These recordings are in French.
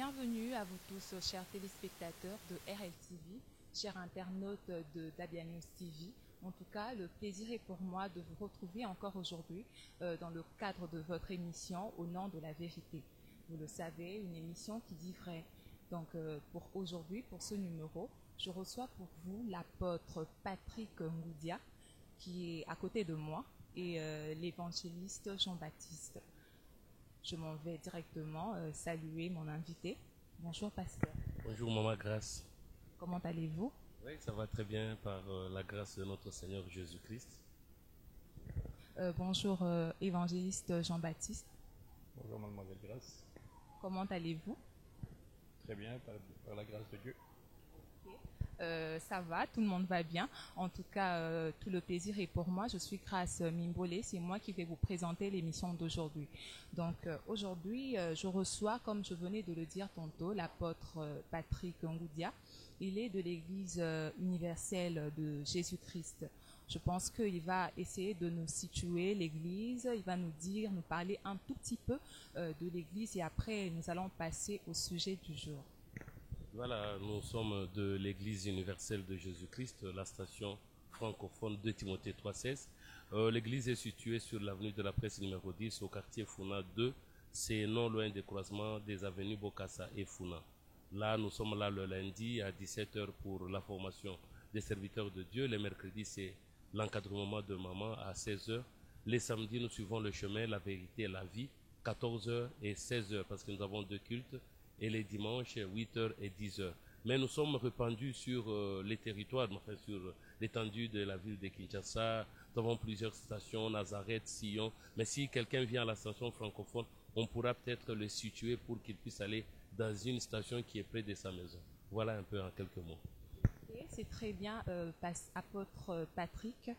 Bienvenue à vous tous, chers téléspectateurs de RLTV, chers internautes de Dabia News TV. En tout cas, le plaisir est pour moi de vous retrouver encore aujourd'hui dans le cadre de votre émission Au nom de la vérité. Vous le savez, une émission qui dit vrai. Donc pour aujourd'hui, pour ce numéro, je reçois pour vous l'apôtre Patrick Ngoudia, qui est à côté de moi, et l'évangéliste Jean-Baptiste. Je m'en vais directement saluer mon invité. Bonjour, pasteur. Bonjour, Maman Grâce. Comment allez-vous? Oui, ça va très bien par la grâce de notre Seigneur Jésus-Christ. Bonjour, évangéliste Jean-Baptiste. Bonjour, mademoiselle Grâce. Comment allez-vous? Très bien, par la grâce de Dieu. Ça va, tout le monde va bien. En tout cas, tout le plaisir est pour moi. Je suis Grâce Mimbole, c'est moi qui vais vous présenter l'émission d'aujourd'hui. Donc aujourd'hui, je reçois, comme je venais de le dire tantôt, l'apôtre Patrick Ngoudia. Il est de l'Église universelle de Jésus-Christ. Je pense qu'il va essayer de nous situer l'Église, il va nous parler un tout petit peu de l'Église et après nous allons passer au sujet du jour. Voilà, nous sommes de l'Église universelle de Jésus-Christ, la station francophone de Timothée 3,16. L'église est située sur l'avenue de la Presse numéro 10 au quartier Funa 2. C'est non loin des croisements des avenues Bokassa et Funa. Là, nous sommes là le lundi à 17h pour la formation des serviteurs de Dieu. Les mercredis, c'est l'encadrement de maman à 16h. Les samedis, nous suivons le chemin, la vérité et la vie, 14h et 16h parce que nous avons deux cultes. Et les dimanches, 8h et 10h. Mais nous sommes répandus sur les territoires, enfin sur l'étendue de la ville de Kinshasa. Nous avons plusieurs stations, Nazareth, Sion. Mais si quelqu'un vient à la station francophone, on pourra peut-être le situer pour qu'il puisse aller dans une station qui est près de sa maison. Voilà un peu en quelques mots. C'est très bien, apôtre Patrick.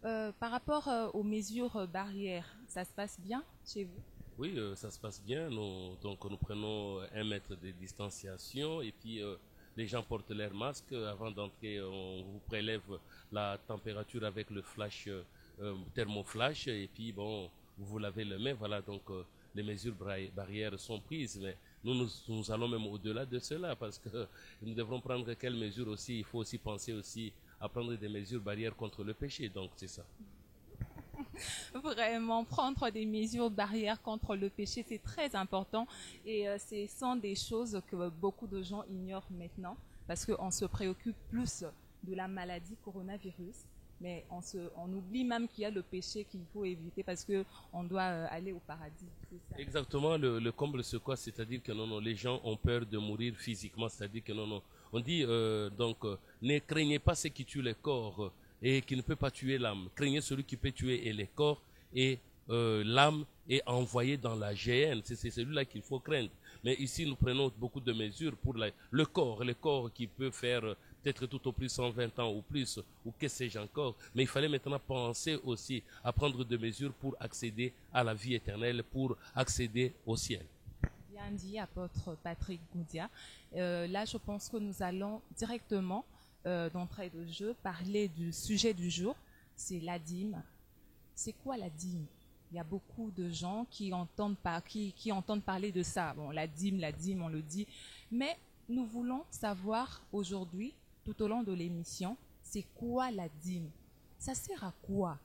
Par rapport aux mesures barrières, ça se passe bien chez vous? Oui, ça se passe bien. Nous prenons 1 mètre de distanciation et puis les gens portent leur masque. Avant d'entrer, on vous prélève la température avec le flash, thermoflash et puis bon, vous vous lavez les mains. Voilà, donc les mesures barrières sont prises. Mais nous allons même au-delà de cela parce que nous devrons prendre quelles mesures aussi. Il faut aussi penser aussi à prendre des mesures barrières contre le péché. Donc c'est ça. Vraiment, prendre des mesures barrières contre le péché, c'est très important et ce sont des choses que beaucoup de gens ignorent maintenant parce qu'on se préoccupe plus de la maladie coronavirus, mais on oublie même qu'il y a le péché qu'il faut éviter parce qu'on doit aller au paradis. Ça. Exactement, le comble c'est quoi? C'est-à-dire que non, les gens ont peur de mourir physiquement, c'est-à-dire que non, on dit ne craignez pas ce qui tue le corps et qui ne peut pas tuer l'âme. Craignez celui qui peut tuer et le corps et l'âme est envoyée dans la géhenne. C'est celui-là qu'il faut craindre. Mais ici, nous prenons beaucoup de mesures pour le corps qui peut faire peut-être tout au plus 120 ans ou plus, ou que sais-je encore. Mais il fallait maintenant penser aussi à prendre des mesures pour accéder à la vie éternelle, pour accéder au ciel. Bien dit, apôtre Patrick Ngoudia. Là, je pense que nous allons directement d'entrée de jeu, parler du sujet du jour, c'est la dîme. C'est quoi la dîme? Il y a beaucoup de gens qui entendent parler de ça. Bon, la dîme, on le dit. Mais nous voulons savoir aujourd'hui, tout au long de l'émission, c'est quoi la dîme? Ça sert à quoi?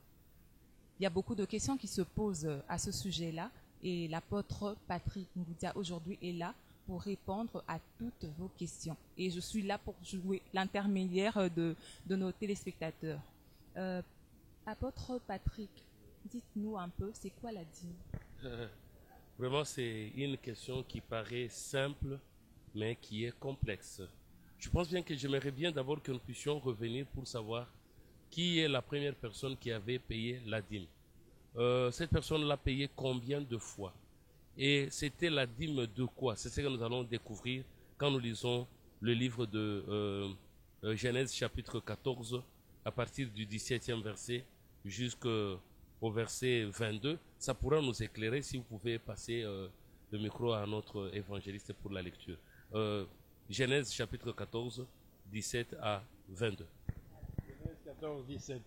Il y a beaucoup de questions qui se posent à ce sujet-là. Et l'apôtre Patrick Ngoudia aujourd'hui est là pour répondre à toutes vos questions. Et je suis là pour jouer l'intermédiaire de nos téléspectateurs. Apôtre Patrick, dites-nous un peu, c'est quoi la dîme? Vraiment, c'est une question qui paraît simple, mais qui est complexe. Je pense bien que j'aimerais bien d'abord que nous puissions revenir pour savoir qui est la première personne qui avait payé la dîme. Cette personne l'a payé combien de fois? Et c'était la dîme de quoi? C'est ce que nous allons découvrir quand nous lisons le livre de Genèse chapitre 14 à partir du 17e verset jusqu'au verset 22. Ça pourra nous éclairer si vous pouvez passer le micro à notre évangéliste pour la lecture. Genèse chapitre 14, 17 à 22. Genèse 14, 17.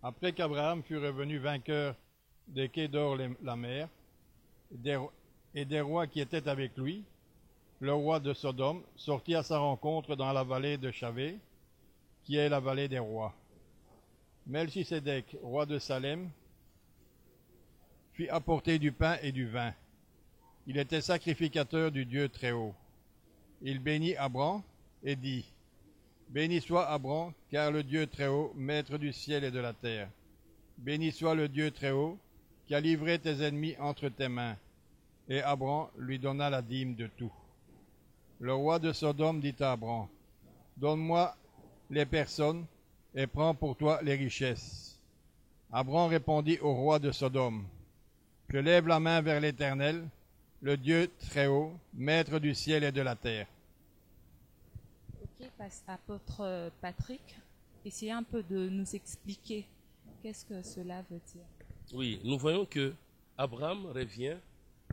Après qu'Abraham fut revenu vainqueur de Kédor la mer, et des rois qui étaient avec lui, le roi de Sodome, sortit à sa rencontre dans la vallée de Chavé, qui est la vallée des rois. Melchisédek, roi de Salem, fit apporter du pain et du vin. Il était sacrificateur du Dieu Très-Haut. Il bénit Abram et dit, « Béni soit Abram, car le Dieu Très-Haut, maître du ciel et de la terre. Béni soit le Dieu Très-Haut, qui a livré tes ennemis entre tes mains. » Et Abram lui donna la dîme de tout. Le roi de Sodome dit à Abram, « Donne-moi les personnes et prends pour toi les richesses. » Abram répondit au roi de Sodome, « Je lève la main vers l'Éternel, le Dieu Très-Haut, maître du ciel et de la terre. » Ok, apôtre Patrick, essayez un peu de nous expliquer qu'est-ce que cela veut dire. Oui, nous voyons que Abraham revient,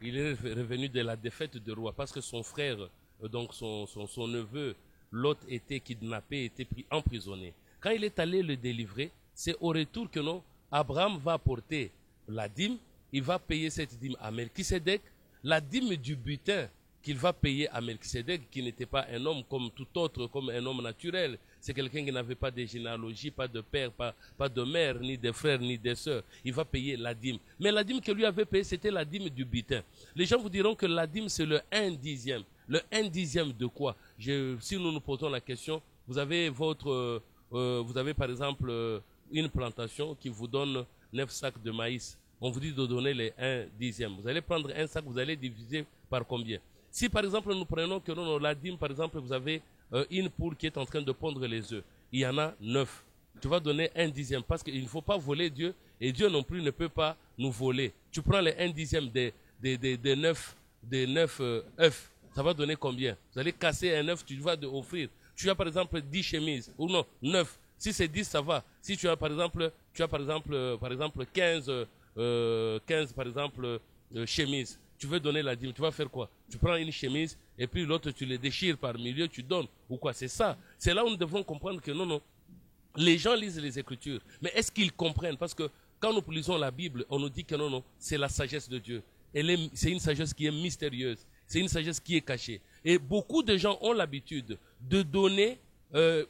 il est revenu de la défaite de roi parce que son frère, donc son neveu, Lot, était kidnappé, était pris emprisonné. Quand il est allé le délivrer, c'est au retour que non, Abraham va apporter la dîme, il va payer cette dîme à Melchisédek, la dîme du butin qu'il va payer à Melchisédek, qui n'était pas un homme comme tout autre, comme un homme naturel. C'est quelqu'un qui n'avait pas de généalogie, pas de père, pas de mère, ni de frères, ni de sœurs. Il va payer la dîme. Mais la dîme que lui avait payée, c'était la dîme du butin. Les gens vous diront que la dîme, c'est le 1/10. Le 1/10 de quoi? Si nous nous posons la question, vous avez par exemple une plantation qui vous donne 9 sacs de maïs. On vous dit de donner les 1/10. Vous allez prendre un sac, vous allez diviser par combien? Si par exemple nous prenons que non, la dîme, par exemple, vous avez une poule qui est en train de pondre les œufs. Il y en a 9. Tu vas donner 1/10 parce qu'il ne faut pas voler Dieu et Dieu non plus ne peut pas nous voler. Tu prends les 1/10 des 9 œufs. Ça va donner combien? Vous allez casser un œuf, tu vas offrir. Tu as par exemple 10 chemises ou non, 9. Si c'est 10, ça va. Si tu as par exemple 15 par exemple chemises, tu veux donner la dîme, tu vas faire quoi? Tu prends une chemise et puis l'autre tu les déchires par milieu, tu donnes ou quoi? C'est ça. C'est là où nous devons comprendre que non, les gens lisent les Écritures, mais est-ce qu'ils comprennent? Parce que quand nous lisons la Bible, on nous dit que non, c'est la sagesse de Dieu. C'est une sagesse qui est mystérieuse, c'est une sagesse qui est cachée. Et beaucoup de gens ont l'habitude de donner.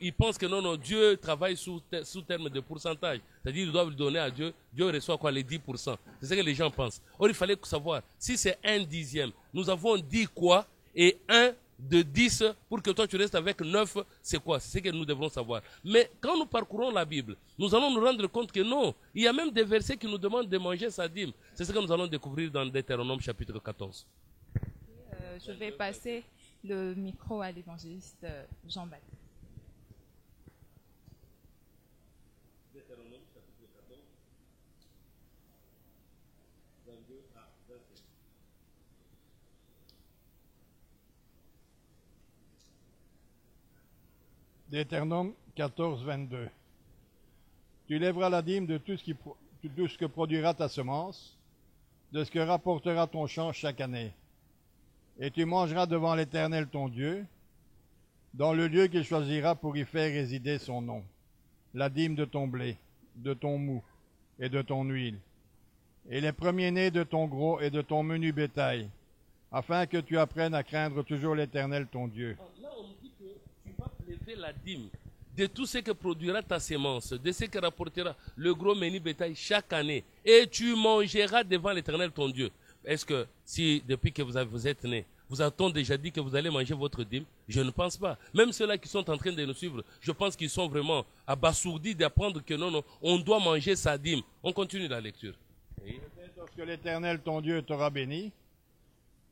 Ils pensent que non, Dieu travaille sous terme de pourcentage. C'est-à-dire qu'ils doivent le donner à Dieu. Dieu reçoit quoi? Les 10%. C'est ce que les gens pensent. Or, il fallait savoir, si c'est 1/10, nous avons dit quoi? Et 1 de 10, pour que toi tu restes avec 9, c'est quoi? C'est ce que nous devons savoir. Mais quand nous parcourons la Bible, nous allons nous rendre compte que non, il y a même des versets qui nous demandent de manger sa dîme. C'est ce que nous allons découvrir dans Deutéronome chapitre 14. Je vais passer le micro à l'évangéliste Jean-Baptiste. Deutéronome 14, 22. Tu lèveras la dîme de tout ce que produira ta semence, de ce que rapportera ton champ chaque année. Et tu mangeras devant l'Éternel ton Dieu, dans le lieu qu'il choisira pour y faire résider son nom, la dîme de ton blé, de ton mou et de ton huile, et les premiers-nés de ton gros et de ton menu bétail, afin que tu apprennes à craindre toujours l'Éternel ton Dieu. Là, on nous dit que tu vas prélever la dîme de tout ce que produira ta semence, de ce que rapportera le gros menu bétail chaque année, et tu mangeras devant l'Éternel ton Dieu. Est-ce que si depuis que vous êtes né, vous a-t-on déjà dit que vous allez manger votre dîme? Je ne pense pas. Même ceux-là qui sont en train de nous suivre, je pense qu'ils sont vraiment abasourdis d'apprendre que non, on doit manger sa dîme. On continue la lecture. Oui. Lorsque l'Éternel ton Dieu t'aura béni,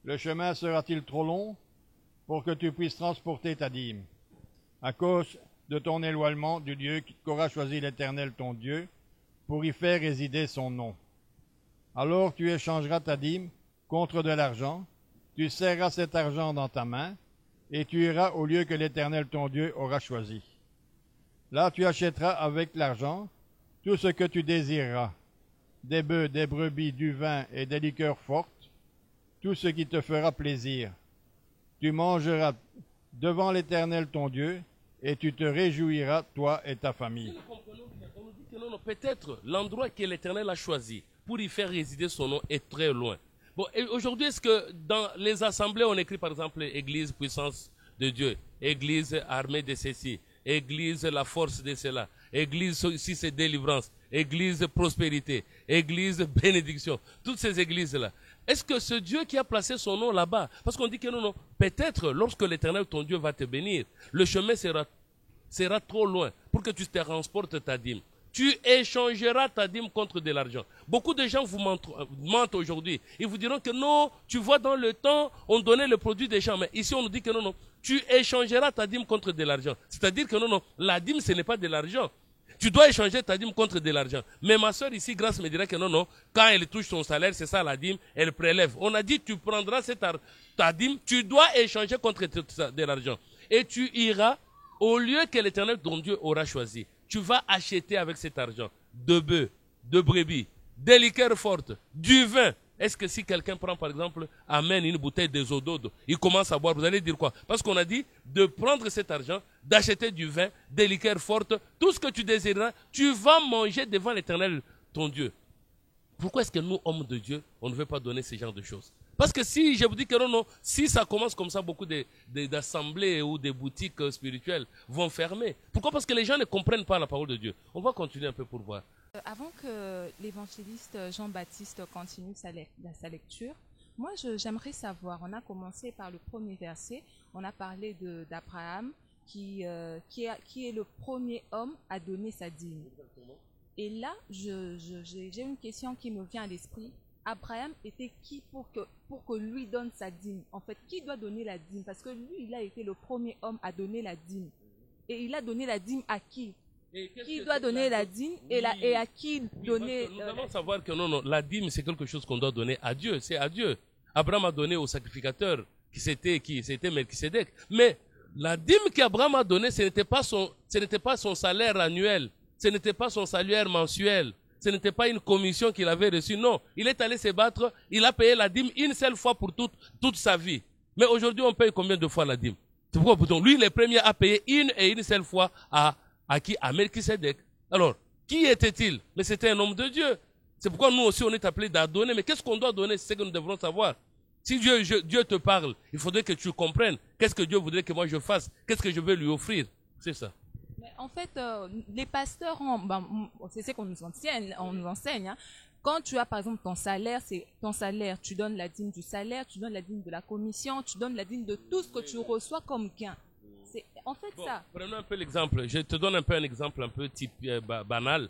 le chemin sera-t-il trop long pour que tu puisses transporter ta dîme? À cause de ton éloignement du lieu qu'aura choisi l'Éternel ton Dieu pour y faire résider son nom. Alors tu échangeras ta dîme contre de l'argent, tu serras cet argent dans ta main, et tu iras au lieu que l'Éternel ton Dieu aura choisi. Là tu achèteras avec l'argent tout ce que tu désireras, des bœufs, des brebis, du vin et des liqueurs fortes, tout ce qui te fera plaisir. Tu mangeras devant l'Éternel ton Dieu, et tu te réjouiras, toi et ta famille. On nous dit que non, peut-être l'endroit que l'Éternel a choisi pour y faire résider son nom est très loin. Bon, et aujourd'hui, est-ce que dans les assemblées, on écrit par exemple Église puissance de Dieu, Église armée de ceci, Église la force de cela, Église si c'est délivrance, Église prospérité, Église bénédiction, toutes ces églises-là. Est-ce que ce Dieu qui a placé son nom là-bas, parce qu'on dit que non, peut-être lorsque l'Éternel, ton Dieu, va te bénir, le chemin sera trop loin pour que tu te transportes ta dîme. Tu échangeras ta dîme contre de l'argent. Beaucoup de gens vous mentent aujourd'hui. Ils vous diront que non, tu vois dans le temps, on donnait le produit des gens. Mais ici, on nous dit que non, tu échangeras ta dîme contre de l'argent. C'est-à-dire que non, la dîme, ce n'est pas de l'argent. Tu dois échanger ta dîme contre de l'argent. Mais ma soeur ici, Grâce, me dirait que non, quand elle touche son salaire, c'est ça la dîme, elle prélève. On a dit, tu prendras ta dîme, tu dois échanger contre de l'argent. Et tu iras au lieu que l'Éternel, ton Dieu, aura choisi. Tu vas acheter avec cet argent de bœufs, de brebis, des liqueurs fortes, du vin. Est-ce que si quelqu'un prend par exemple, amène une bouteille de eau d'eau, il commence à boire, vous allez dire quoi? Parce qu'on a dit de prendre cet argent, d'acheter du vin, des liqueurs fortes, tout ce que tu désireras, tu vas manger devant l'Éternel, ton Dieu. Pourquoi est-ce que nous, hommes de Dieu, on ne veut pas donner ce genre de choses? Parce que si, je vous dis que non, si ça commence comme ça, beaucoup d'assemblées ou des boutiques spirituelles vont fermer. Pourquoi? Parce que les gens ne comprennent pas la parole de Dieu. On va continuer un peu pour voir. Avant que l'évangéliste Jean-Baptiste continue sa lecture, moi j'aimerais savoir, on a commencé par le premier verset, on a parlé d'Abraham qui est le premier homme à donner sa dîme. Et là, j'ai une question qui me vient à l'esprit. Abraham était qui pour que lui donne sa dîme? En fait, qui doit donner la dîme? Parce que lui, il a été le premier homme à donner la dîme. Et il a donné la dîme à qui? Qui doit donner la dîme et à qui donner... Nous devons savoir que non, la dîme, c'est quelque chose qu'on doit donner à Dieu. C'est à Dieu. Abraham a donné au sacrificateur qui c'était Melchisédek. Mais la dîme qu'Abraham a donnée, ce n'était pas son salaire annuel. Ce n'était pas son salaire mensuel. Ce n'était pas une commission qu'il avait reçue. Non, il est allé se battre. Il a payé la dîme une seule fois pour toute sa vie. Mais aujourd'hui, on paye combien de fois la dîme? C'est pourquoi lui, le premier a payé une seule fois à qui? À Melchisédek. Alors, qui était-il? Mais c'était un homme de Dieu. C'est pourquoi nous aussi, on est appelés à donner. Mais qu'est-ce qu'on doit donner? C'est ce que nous devrons savoir. Si Dieu te parle, il faudrait que tu comprennes. Qu'est-ce que Dieu voudrait que moi je fasse? Qu'est-ce que je veux lui offrir? C'est ça. Mais en fait, les pasteurs, c'est ce qu'on nous enseigne. Hein. Quand tu as par exemple ton salaire, tu donnes la dîme du salaire, tu donnes la dîme de la commission, tu donnes la dîme de tout ce que tu reçois comme gain. C'est en fait ça. Prenons un peu l'exemple. Je te donne un exemple un peu banal.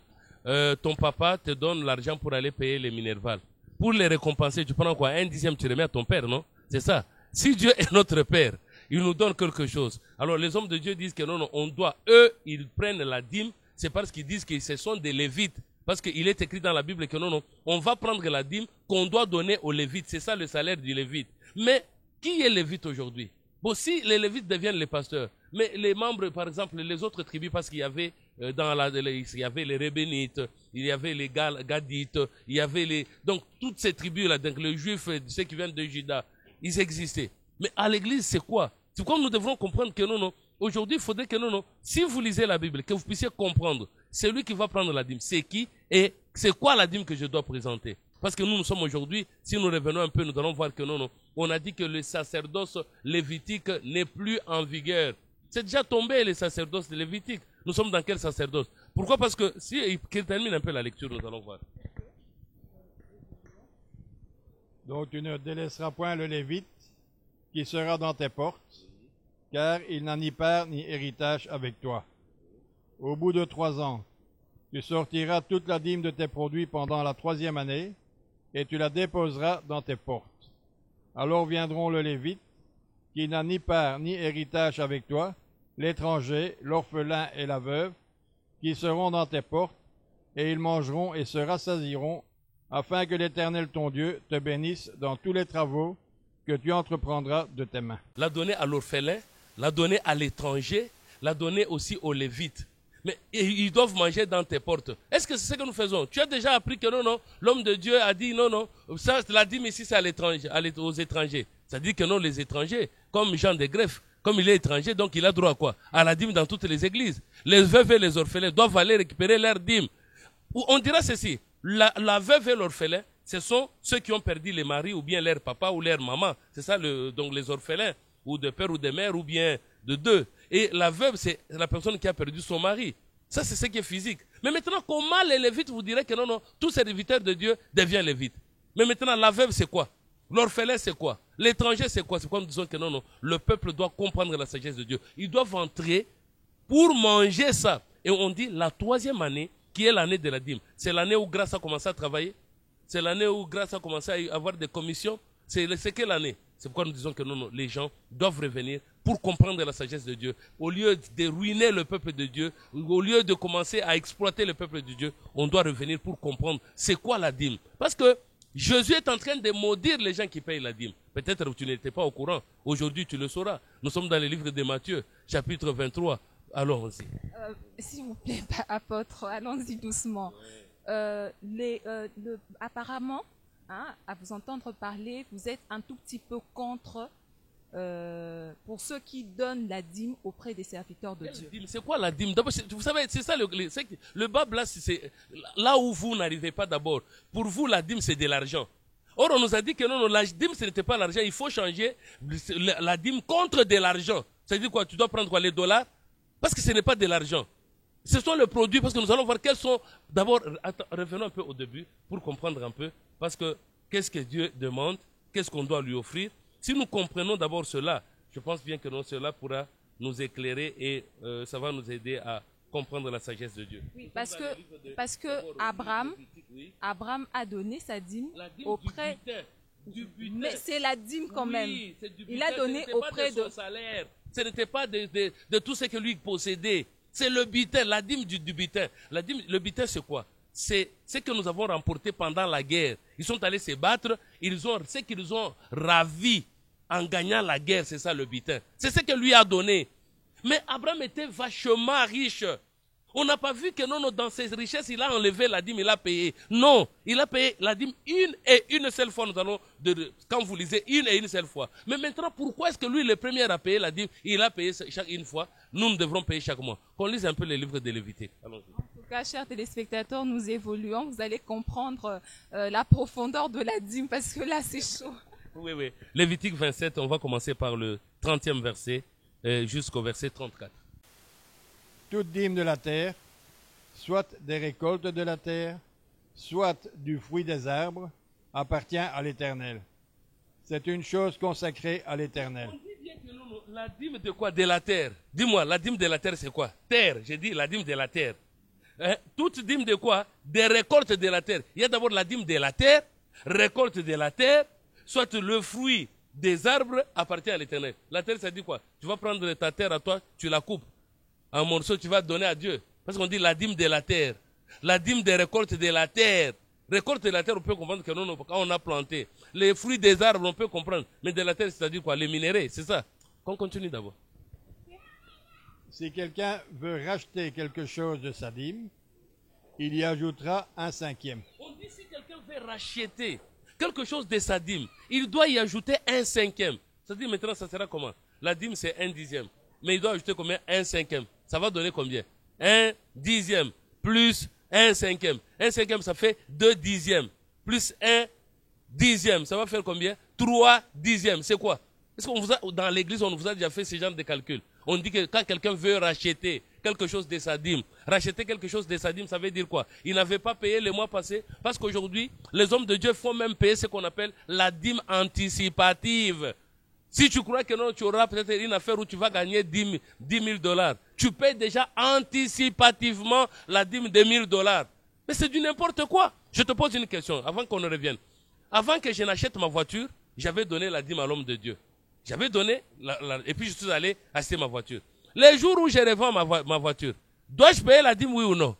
Ton papa te donne l'argent pour aller payer les Minerval. Pour les récompenser, tu prends quoi? 1/10, tu remets à ton père, non? C'est ça. Si Dieu est notre père, il nous donne quelque chose. Alors les hommes de Dieu disent que non, on doit, ils prennent la dîme, c'est parce qu'ils disent que ce sont des Lévites. Parce qu'il est écrit dans la Bible que non, on va prendre la dîme qu'on doit donner aux Lévites. C'est ça le salaire du Lévite. Mais qui est Lévite aujourd'hui? Bon, si les Lévites deviennent les pasteurs, mais les membres, par exemple, les autres tribus, parce qu'il y avait il y avait les Rébénites, il y avait les Gadites, il y avait donc toutes ces tribus-là, donc les Juifs, ceux qui viennent de Juda, ils existaient. Mais à l'église, c'est quoi? C'est quoi nous devrons comprendre que non. Aujourd'hui, il faudrait que non. Si vous lisez la Bible, que vous puissiez comprendre, celui qui va prendre la dîme, c'est qui et c'est quoi la dîme que je dois présenter? Parce que nous sommes aujourd'hui, si nous revenons un peu, nous allons voir que non. On a dit que le sacerdoce lévitique n'est plus en vigueur. C'est déjà tombé, le sacerdoce lévitique. Nous sommes dans quel sacerdoce? Pourquoi? Parce que, si qu'il termine un peu la lecture, nous allons voir. Donc tu ne délaisseras point le Lévite qui sera dans tes portes, car il n'a ni part ni héritage avec toi. Au bout de 3 ans, tu sortiras toute la dîme de tes produits pendant la 3e année, et tu la déposeras dans tes portes. Alors viendront le Lévite, qui n'a ni part ni héritage avec toi, l'étranger, l'orphelin et la veuve, qui seront dans tes portes, et ils mangeront et se rassasieront, afin que l'Éternel ton Dieu te bénisse dans tous les travaux que tu entreprendras de tes mains. La donner à l'orphelin, la donner à l'étranger, la donner aussi aux Lévites. Mais ils doivent manger dans tes portes. Est-ce que c'est ce que nous faisons? Tu as déjà appris que non, l'homme de Dieu a dit non, ça, la dîme ici c'est à l'étranger, aux étrangers. Ça dit que non, les étrangers, comme Jean de Greffe, comme il est étranger, donc il a droit à quoi? À la dîme dans toutes les églises. Les veuves et les orphelins doivent aller récupérer leur dîme. On dira ceci, la veuve et l'orphelin, ce sont ceux qui ont perdu les maris ou bien leur papa ou leur maman. C'est ça, donc les orphelins, ou de père ou de mère, ou bien de deux. Et la veuve, c'est la personne qui a perdu son mari. Ça, c'est ce qui est physique. Mais maintenant, comment les Lévites vous diraient que non, tous serviteurs de Dieu deviennent Lévites. Mais maintenant, la veuve, c'est quoi? L'orphelin, c'est quoi? L'étranger, c'est quoi? C'est quoi nous disons que non, le peuple doit comprendre la sagesse de Dieu. Ils doivent entrer pour manger ça. Et on dit la 3e année, qui est l'année de la dîme. C'est l'année où Grâce a commencé à travailler. C'est l'année où Grâce a commencé à avoir des commissions. C'est quelle année? C'est pourquoi nous disons que non, les gens doivent revenir pour comprendre la sagesse de Dieu. Au lieu de ruiner le peuple de Dieu, au lieu de commencer à exploiter le peuple de Dieu, on doit revenir pour comprendre c'est quoi la dîme. Parce que Jésus est en train de maudire les gens qui payent la dîme. Peut-être que tu n'étais pas au courant. Aujourd'hui, tu le sauras. Nous sommes dans le livre de Matthieu, chapitre 23. Allons-y. S'il vous plaît, apôtre, allons-y doucement. Apparemment, à vous entendre parler, vous êtes un tout petit peu contre pour ceux qui donnent la dîme auprès des serviteurs de Dieu. C'est quoi la dîme? D'abord, vous savez, c'est ça le bab là, c'est là où vous n'arrivez pas d'abord. Pour vous, la dîme, c'est de l'argent. Or, on nous a dit que non, la dîme, ce n'était pas l'argent. Il faut changer la dîme contre de l'argent. C'est-à-dire quoi? Tu dois prendre quoi? Les dollars? Parce que ce n'est pas de l'argent. Ce sont les produits, parce que nous allons voir quels sont... D'abord, revenons un peu au début pour comprendre un peu. Parce que qu'est-ce que Dieu demande? Qu'est-ce qu'on doit lui offrir? Si nous comprenons d'abord cela, je pense bien que non, cela pourra nous éclairer et ça va nous aider à comprendre la sagesse de Dieu. Oui, parce que Abraham a donné sa dîme auprès... Du butin. Mais c'est la dîme quand même. Oui, c'est du butin. Il a donné auprès de son salaire. Ce n'était pas de tout ce que lui possédait. C'est le butin, la dîme du butin. Le butin, c'est quoi? C'est ce que nous avons remporté pendant la guerre. Ils sont allés se battre. Ce qu'ils ont ravi en gagnant la guerre, c'est ça le butin. C'est ce que lui a donné. Mais Abraham était vachement riche. On n'a pas vu que non, dans ses richesses, il a enlevé la dîme, il a payé. Non, il a payé la dîme une seule fois. Nous allons, quand vous lisez, une seule fois. Mais maintenant, pourquoi est-ce que lui, le premier à payer la dîme, il a payé une fois? Nous devrons payer chaque mois. Qu'on lise un peu les livres de Lévitique. Allons-y. En tout cas, chers téléspectateurs, nous évoluons. Vous allez comprendre la profondeur de la dîme parce que là, c'est chaud. Oui. Lévitique 27, on va commencer par le 30e verset jusqu'au verset 34. Toute dîme de la terre, soit des récoltes de la terre, soit du fruit des arbres, appartient à l'Éternel. C'est une chose consacrée à l'Éternel. On dit bien que la dîme de quoi? De la terre. Dis-moi, la dîme de la terre, c'est quoi? Terre, j'ai dit la dîme de la terre. Toute dîme de quoi? Des récoltes de la terre. Il y a d'abord la dîme de la terre, récolte de la terre, soit le fruit des arbres appartient à l'Éternel. La terre, ça dit quoi? Tu vas prendre ta terre à toi, tu la coupes. Un morceau, tu vas donner à Dieu. Parce qu'on dit la dîme de la terre. La dîme des récoltes de la terre. Récolte de la terre, on peut comprendre que non, quand on a planté. Les fruits des arbres, on peut comprendre. Mais de la terre, c'est-à-dire quoi? Les minéraux, c'est ça. Qu'on continue d'abord. Si quelqu'un veut racheter quelque chose de sa dîme, il y ajoutera un 5e. On dit si quelqu'un veut racheter quelque chose de sa dîme, il doit y ajouter un 5e. C'est-à-dire maintenant, ça sera comment? La dîme, c'est 1/10. Mais il doit ajouter combien? Un 5e. Ça va donner combien? 1/10 plus 1/5. 1/5, ça fait 2/10. Plus 1/10. Ça va faire combien? 3/10. C'est quoi? Est-ce qu'on dans l'église, on vous a déjà fait ce genre de calcul? On dit que quand quelqu'un veut racheter quelque chose de sa dîme, racheter quelque chose de sa dîme, ça veut dire quoi? Il n'avait pas payé le mois passé, parce qu'aujourd'hui, les hommes de Dieu font même payer ce qu'on appelle la dîme anticipative. Si tu crois que non, tu auras peut-être une affaire où tu vas gagner 10 000 $, tu payes déjà anticipativement la dîme de 1 000 $. Mais c'est du n'importe quoi. Je te pose une question avant qu'on ne revienne. Avant que je n'achète ma voiture, j'avais donné la dîme à l'homme de Dieu. J'avais donné, et puis je suis allé acheter ma voiture. Les jours où je revends ma voiture, dois-je payer la dîme, oui ou non?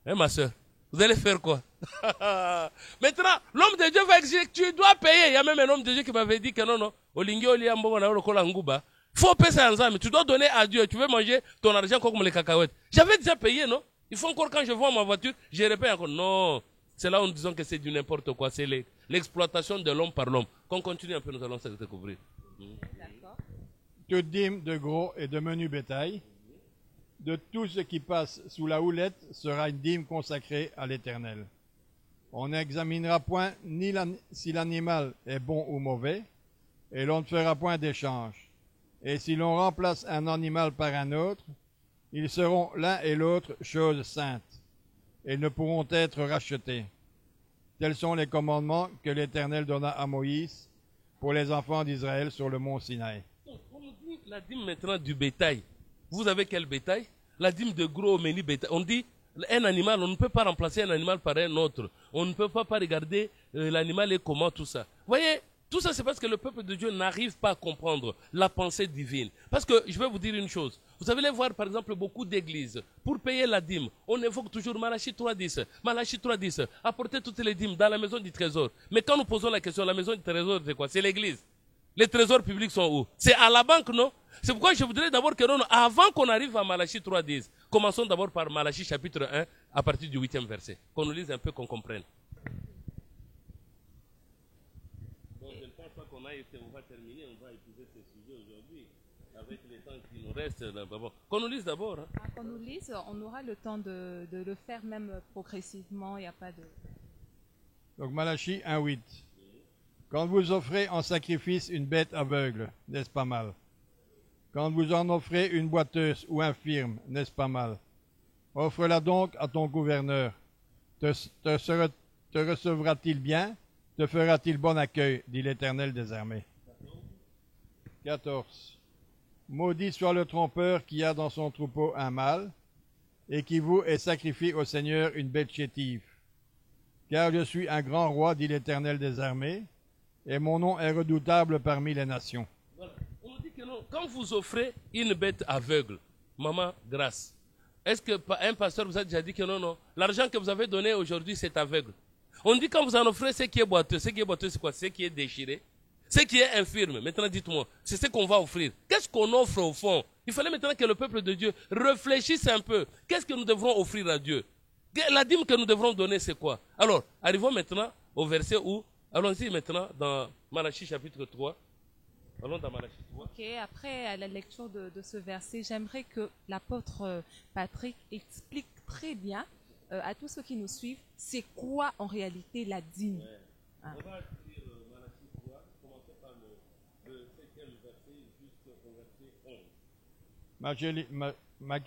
Hein, ma soeur, vous allez faire quoi? Maintenant, l'homme de Dieu va exiger que tu dois payer. Il y a même un homme de Dieu qui m'avait dit que non. Faut payer ça ensemble. Tu dois donner à Dieu. Tu veux manger ton argent comme les cacahuètes. J'avais déjà payé, non? Il faut encore, quand je vends ma voiture, je repaye encore. Non. C'est là où nous disons que c'est du n'importe quoi. C'est l'exploitation de l'homme par l'homme. Qu'on continue un peu, nous allons se découvrir. D'accord. Toute dîme de gros et de menu bétail, de tout ce qui passe sous la houlette, sera une dîme consacrée à l'Éternel. On n'examinera point si l'animal est bon ou mauvais, et l'on ne fera point d'échange. Et si l'on remplace un animal par un autre, ils seront l'un et l'autre choses saintes, et ne pourront être rachetés. Tels sont les commandements que l'Éternel donna à Moïse pour les enfants d'Israël sur le mont Sinaï. On nous dit la dîme maintenant du bétail. Vous avez quel bétail? La dîme de gros menu bétail. On dit un animal, on ne peut pas remplacer un animal par un autre. On ne peut pas regarder l'animal et comment tout ça. Vous voyez, tout ça c'est parce que le peuple de Dieu n'arrive pas à comprendre la pensée divine. Parce que je vais vous dire une chose. Vous allez voir par exemple beaucoup d'églises. Pour payer la dîme, on évoque toujours Malachie 3.10. Malachie 3.10. Apportez toutes les dîmes dans la maison du trésor. Mais quand nous posons la question, la maison du trésor c'est quoi? C'est l'église. Les trésors publics sont où? C'est à la banque, non? C'est pourquoi je voudrais d'abord que non, avant qu'on arrive à Malachie 3.10, commençons d'abord par Malachie chapitre 1 à partir du 8e verset. Qu'on nous lise un peu, qu'on comprenne. Donc je ne pense pas qu'on va terminer, on va épuiser ce sujet aujourd'hui avec les temps qui nous restent. Qu'on nous lise d'abord. Hein. Qu'on nous lise, on aura le temps de le faire même progressivement, il n'y a pas de... Donc Malachie 1.8. Quand vous offrez en sacrifice une bête aveugle, n'est-ce pas mal? Quand vous en offrez une boiteuse ou infirme, n'est-ce pas mal? Offre-la donc à ton gouverneur. Te recevra-t-il bien? Te fera-t-il bon accueil? Dit l'Éternel des armées. 14. Maudit soit le trompeur qui a dans son troupeau un mâle, et qui voue et sacrifie au Seigneur une bête chétive. Car je suis un grand roi, dit l'Éternel des armées, et mon nom est redoutable parmi les nations. Voilà. On dit que non. Quand vous offrez une bête aveugle, maman, grâce, est-ce qu'un pasteur vous a déjà dit que non, l'argent que vous avez donné aujourd'hui, c'est aveugle? On dit quand vous en offrez, ce qui est boiteux, c'est quoi? Ce qui est déchiré, ce qui est infirme. Maintenant, dites-moi, c'est ce qu'on va offrir. Qu'est-ce qu'on offre au fond? Il fallait maintenant que le peuple de Dieu réfléchisse un peu. Qu'est-ce que nous devrons offrir à Dieu? La dîme que nous devrons donner, c'est quoi? Alors, arrivons maintenant au verset où, allons-y maintenant dans Malachie chapitre 3. Allons dans Malachie 3. Ok, après à la lecture de ce verset, j'aimerais que l'apôtre Patrick explique très bien à tous ceux qui nous suivent, c'est quoi en réalité la dîme. Ouais. Hein? On va lire Malachie 3, commencer par le 5e verset jusqu'au verset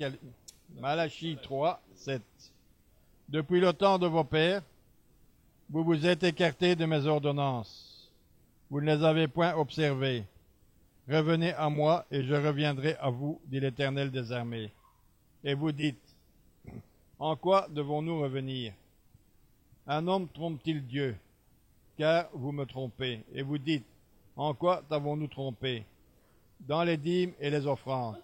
11. Malachie 3, 7. Depuis le temps de vos pères, vous vous êtes écartés de mes ordonnances. Vous ne les avez point observées. Revenez à moi et je reviendrai à vous, dit l'Éternel des armées. Et vous dites, en quoi devons-nous revenir? Un homme trompe-t-il Dieu? Car vous me trompez. Et vous dites, en quoi t'avons-nous trompé? Dans les dîmes et les offrandes.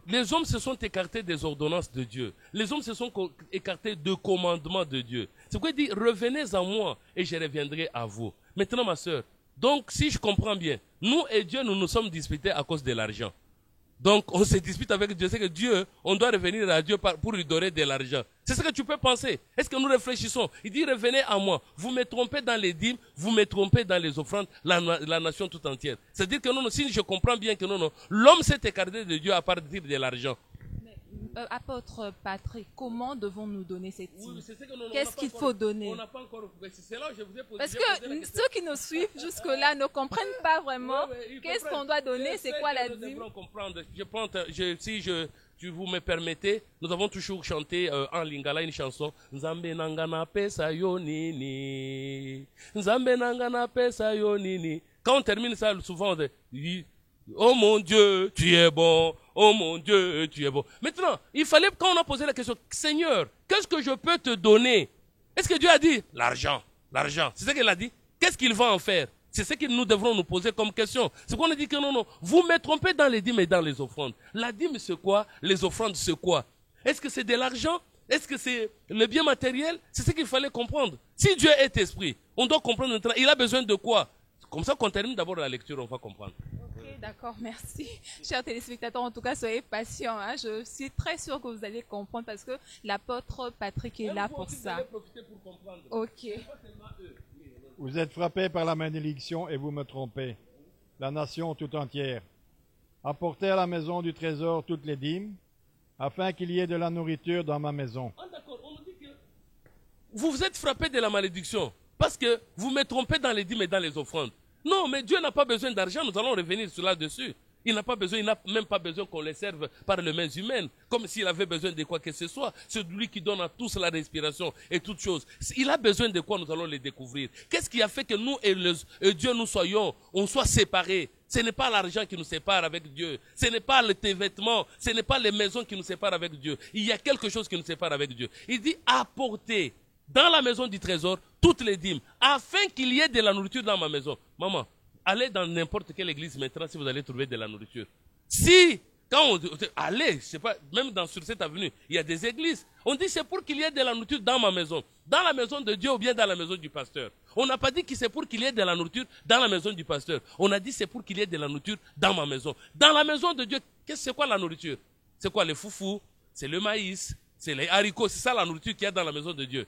Les hommes se sont écartés des ordonnances de Dieu. Les hommes se sont écartés de commandements de Dieu. C'est pourquoi il dit, revenez à moi et je reviendrai à vous. Maintenant, ma sœur, donc si je comprends bien, nous et Dieu, nous nous sommes disputés à cause de l'argent. Donc on se dispute avec Dieu. C'est que Dieu, on doit revenir à Dieu pour lui donner de l'argent. C'est ce que tu peux penser. Est-ce que nous réfléchissons? Il dit, revenez à moi. Vous me trompez dans les dîmes, vous me trompez dans les offrandes, la nation tout entière. C'est-à-dire que non, si je comprends bien que non, l'homme s'est écarté de Dieu à partir de l'argent. Apôtre Patrick, comment devons-nous donner cette dîme? Oui, qu'est-ce qu'il faut donner? On n'a pas encore. C'est là où je vous ai posé. Parce que ceux qui nous suivent jusque-là ne comprennent pas vraiment qu'est-ce qu'on doit donner, c'est quoi la dîme. Comprendre. Si vous me permettez, nous avons toujours chanté en lingala une chanson. Nzambe nangana pesa yo nini. Nzambe nangana pesa yo nini. Quand on termine ça, souvent on dit, oh mon Dieu, tu es bon. Oh mon Dieu, tu es bon. Maintenant, il fallait, quand on a posé la question, Seigneur, qu'est-ce que je peux te donner? Est-ce que Dieu a dit l'argent? L'argent. C'est ce qu'il a dit. Qu'est-ce qu'il va en faire? C'est ce que nous devrons nous poser comme question. C'est qu'on a dit que non, vous me trompez dans les dîmes et dans les offrandes. La dîme, c'est quoi? Les offrandes, c'est quoi? Est-ce que c'est de l'argent? Est-ce que c'est le bien matériel? C'est ce qu'il fallait comprendre. Si Dieu est esprit, on doit comprendre maintenant. Il a besoin de quoi? Comme ça qu'on termine d'abord la lecture, on va comprendre. Ok, d'accord, merci. Chers téléspectateurs, en tout cas, soyez patients. Hein. Je suis très sûre que vous allez comprendre parce que l'apôtre Patrick est là pour ça. Vous allez profiter pour comprendre. Ok. Vous êtes frappés par la malédiction et vous me trompez, la nation tout entière. Apportez à la maison du trésor toutes les dîmes, afin qu'il y ait de la nourriture dans ma maison. Ah d'accord, on nous dit que vous vous êtes frappé de la malédiction parce que vous me trompez dans les dîmes et dans les offrandes. Non, mais Dieu n'a pas besoin d'argent, nous allons revenir sur là-dessus. Il n'a même pas besoin qu'on les serve par les mains humaines, comme s'il avait besoin de quoi que ce soit. C'est lui qui donne à tous la respiration et toutes choses. Il a besoin de quoi, nous allons les découvrir. Qu'est-ce qui a fait que nous et Dieu, on soit séparés? Ce n'est pas l'argent qui nous sépare avec Dieu. Ce n'est pas tes vêtements. Ce n'est pas les maisons qui nous séparent avec Dieu. Il y a quelque chose qui nous sépare avec Dieu. Il dit apportez dans la maison du trésor toutes les dîmes, afin qu'il y ait de la nourriture dans ma maison. Maman, allez dans n'importe quelle église maintenant si vous allez trouver de la nourriture. Allez, je sais pas, même sur cette avenue, il y a des églises. On dit c'est pour qu'il y ait de la nourriture dans ma maison. Dans la maison de Dieu ou bien dans la maison du pasteur. On n'a pas dit que c'est pour qu'il y ait de la nourriture dans la maison du pasteur. On a dit c'est pour qu'il y ait de la nourriture dans ma maison. Dans la maison de Dieu, c'est quoi la nourriture? C'est quoi les foufous? C'est le maïs? C'est les haricots? C'est ça la nourriture qu'il y a dans la maison de Dieu?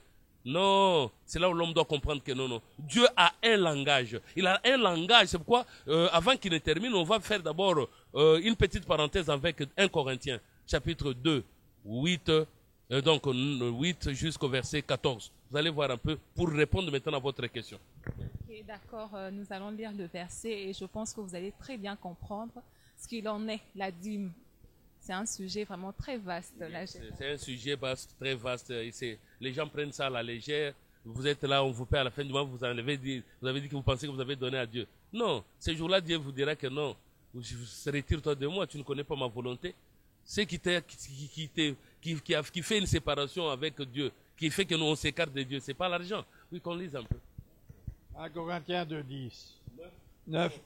Non, c'est là où l'homme doit comprendre que non. Dieu a un langage. Il a un langage. C'est pourquoi, avant qu'il ne termine, on va faire d'abord une petite parenthèse avec 1 Corinthiens, chapitre 2, 8, 8 jusqu'au verset 14. Vous allez voir un peu pour répondre maintenant à votre question. Ok, d'accord, nous allons lire le verset et je pense que vous allez très bien comprendre ce qu'il en est, la dîme. C'est un sujet vraiment très vaste. C'est un sujet vaste, très vaste. Les gens prennent ça à la légère. Vous êtes là, on vous paie à la fin du mois, vous avez dit que vous pensez que vous avez donné à Dieu. Non, ce jour-là, Dieu vous dira que non. Retire-toi de moi, tu ne connais pas ma volonté. C'est qui fait une séparation avec Dieu, qui fait que nous on s'écarte de Dieu. C'est pas l'argent. Oui, qu'on lise un peu. 1 Corinthiens 2, 10. 9.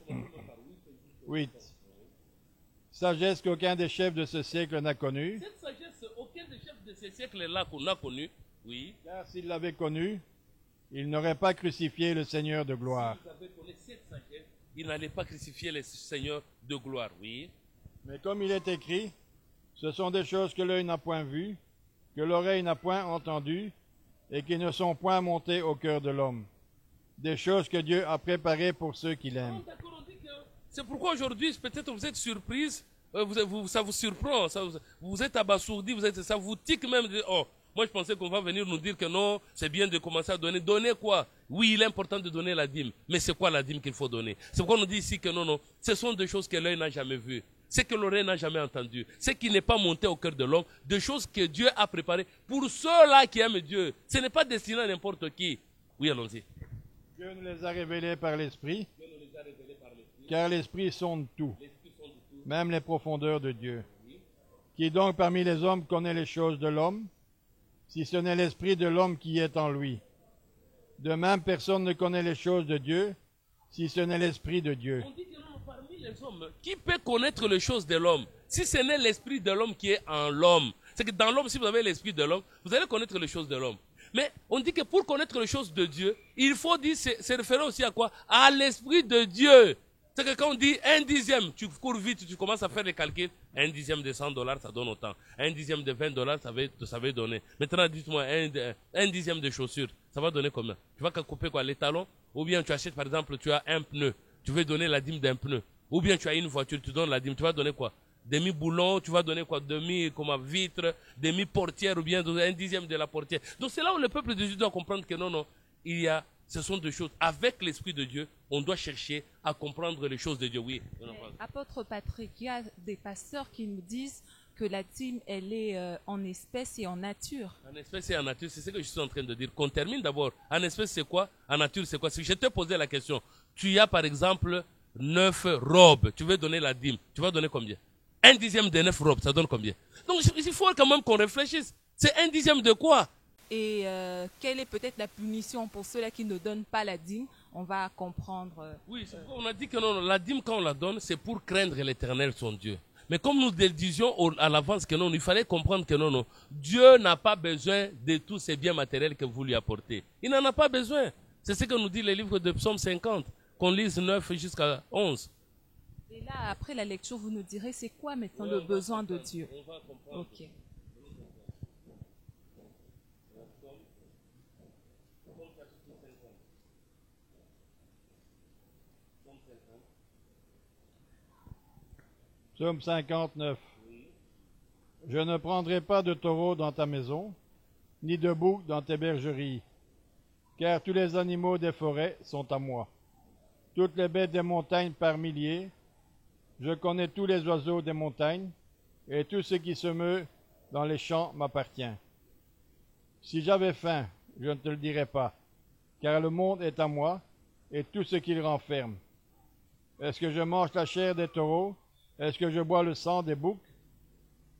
8. Sagesse qu'aucun des chefs de ce siècle n'a connue. Cette sagesse, aucun des chefs de ce siècle-là qu'on a connu, oui. Car s'il l'avait connue, il n'aurait pas crucifié le Seigneur de gloire. S'il avait connu cette sagesse, il n'allait pas crucifier le Seigneur de gloire, oui. Mais comme il est écrit, ce sont des choses que l'œil n'a point vues, que l'oreille n'a point entendues, et qui ne sont point montées au cœur de l'homme. Des choses que Dieu a préparées pour ceux qui l'aiment. C'est pourquoi aujourd'hui, peut-être vous êtes surprise, ça vous surprend, vous êtes abasourdi, ça vous tique même. Moi je pensais qu'on va venir nous dire que non, c'est bien de commencer à donner. Donner quoi? Oui, il est important de donner la dîme, mais c'est quoi la dîme qu'il faut donner? C'est pourquoi on nous dit ici que non, ce sont des choses que l'œil n'a jamais vues, ce que l'oreille n'a jamais entendu, ce qui n'est pas monté au cœur de l'homme, des choses que Dieu a préparées pour ceux-là qui aiment Dieu. Ce n'est pas destiné à n'importe qui. Oui, allons-y. Dieu nous les a révélés par l'Esprit. Car l'Esprit sonde tout, même les profondeurs de Dieu. Qui donc parmi les hommes connaît les choses de l'homme, si ce n'est l'Esprit de l'homme qui est en lui? De même, personne ne connaît les choses de Dieu, si ce n'est l'Esprit de Dieu. On dit que non, parmi les hommes, qui peut connaître les choses de l'homme, si ce n'est l'Esprit de l'homme qui est en l'homme? C'est que dans l'homme, si vous avez l'Esprit de l'homme, vous allez connaître les choses de l'homme. Mais on dit que pour connaître les choses de Dieu, il faut dire, c'est référé aussi à quoi? À l'Esprit de Dieu. C'est que quand on dit 1/10, tu cours vite, tu commences à faire les calculs. 1/10 de $100, ça donne autant. 1/10 de $20, ça va donner. Maintenant, dites-moi, 1/10 de chaussures, ça va donner combien? Tu vas couper quoi? Les talons? Ou bien tu achètes, par exemple, tu as un pneu. Tu veux donner la dîme d'un pneu. Ou bien tu as une voiture, tu donnes la dîme. Tu vas donner quoi? Demi-boulon, tu vas donner quoi? Demi-vitre, demi-portière, ou bien 1/10 de la portière. Donc c'est là où le peuple de Dieu doit comprendre que non, ce sont des choses. Avec l'Esprit de Dieu, on doit chercher à comprendre les choses de Dieu. Oui. Apôtre Patrick, il y a des pasteurs qui nous disent que la dîme, elle est en espèces et en nature. En espèces et en nature, c'est ce que je suis en train de dire. Qu'on termine d'abord. En espèces, c'est quoi? En nature, c'est quoi? Si je te posais la question, tu as par exemple 9 robes, tu veux donner la dîme, tu vas donner combien? 1/10 de 9 robes, ça donne combien? Donc il faut quand même qu'on réfléchisse. C'est 1/10 de quoi? Et quelle est peut-être la punition pour ceux-là qui ne donnent pas la dîme? On va comprendre. Oui, on a dit que non, la dîme quand on la donne, c'est pour craindre l'Éternel, son Dieu. Mais comme nous le disions à l'avance que non, il fallait comprendre que non, Dieu n'a pas besoin de tous ces biens matériels que vous lui apportez. Il n'en a pas besoin. C'est ce que nous dit le livre de Psaume 50, qu'on lise 9 jusqu'à 11. Et là, après la lecture, vous nous direz c'est quoi maintenant le besoin de Dieu? On va comprendre. Ok. Psaume 59. Je ne prendrai pas de taureau dans ta maison, ni de bouc dans tes bergeries, car tous les animaux des forêts sont à moi. Toutes les bêtes des montagnes par milliers, je connais tous les oiseaux des montagnes, et tout ce qui se meut dans les champs m'appartient. Si j'avais faim, je ne te le dirais pas, car le monde est à moi, et tout ce qu'il renferme. Est-ce que je mange la chair des taureaux? Est-ce que je bois le sang des boucs?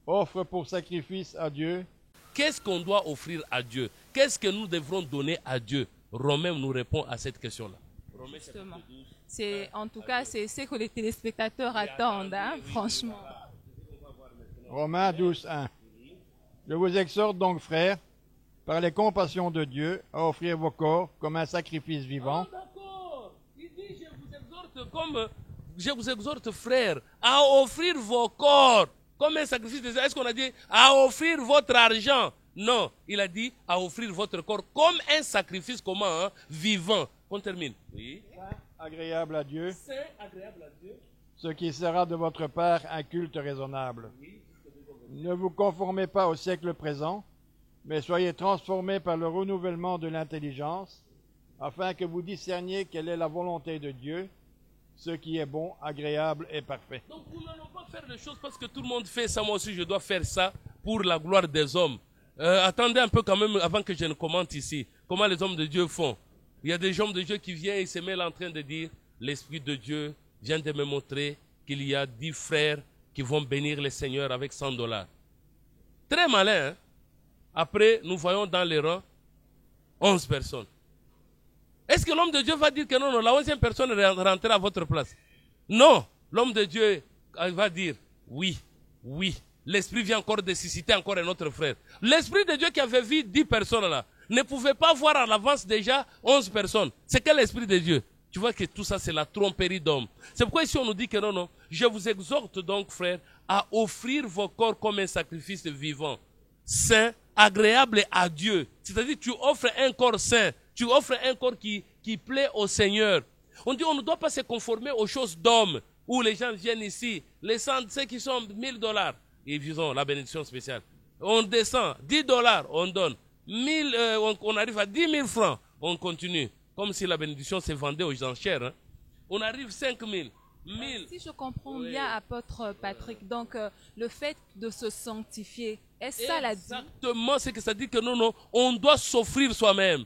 Offre pour sacrifice à Dieu. Qu'est-ce qu'on doit offrir à Dieu? Qu'est-ce que nous devrons donner à Dieu? Romain nous répond à cette question-là. Justement. En tout cas, c'est ce que les téléspectateurs attendent, hein, franchement. Romains 12, 1. Je vous exhorte donc, frères, par les compassions de Dieu, à offrir vos corps comme un sacrifice vivant. Ah, d'accord. Il dit, je vous exhorte, frères, à offrir vos corps comme un sacrifice. Est-ce qu'on a dit à offrir votre argent? Non, il a dit à offrir votre corps comme un sacrifice vivant. On termine. Oui. Saint, agréable à Dieu. Saint, agréable à Dieu. Ce qui sera de votre part un culte raisonnable. Ne vous conformez pas au siècle présent, mais soyez transformés par le renouvellement de l'intelligence, afin que vous discerniez quelle est la volonté de Dieu, ce qui est bon, agréable et parfait. Donc nous n'allons pas faire les choses parce que tout le monde fait ça, moi aussi je dois faire ça pour la gloire des hommes. Attendez un peu quand même avant que je ne commente ici, comment les hommes de Dieu font. Il y a des hommes de Dieu qui viennent et se mêlent en train de dire, l'Esprit de Dieu vient de me montrer qu'il y a 10 frères qui vont bénir le Seigneur avec $100. Très malin, hein? Après, nous voyons dans les rangs 11 personnes. Est-ce que l'homme de Dieu va dire que non, la 11e personne rentrera à votre place? Non, l'homme de Dieu va dire oui, oui. L'Esprit vient encore de susciter encore un autre frère. L'Esprit de Dieu qui avait vu 10 personnes là, ne pouvait pas voir à l'avance déjà 11 personnes. C'est quel l'Esprit de Dieu? Tu vois que tout ça c'est la tromperie d'homme. C'est pourquoi ici on nous dit que non, je vous exhorte donc frères à offrir vos corps comme un sacrifice vivant, saint, agréable à Dieu. C'est-à-dire tu offres un corps saint, tu offres un corps qui plaît au Seigneur. On dit on ne doit pas se conformer aux choses d'hommes, où les gens viennent ici, les ceux qui sont $1000, et disons la bénédiction spéciale. On descend, $10, on donne. On arrive à 10 000 francs, on continue. Comme si la bénédiction se vendait aux enchères. Hein. On arrive 5 000, 1000. Si je comprends bien, apôtre Patrick, donc le fait de se sanctifier, est-ce ça la dit? Exactement, c'est que ça dit que non, on doit s'offrir soi-même.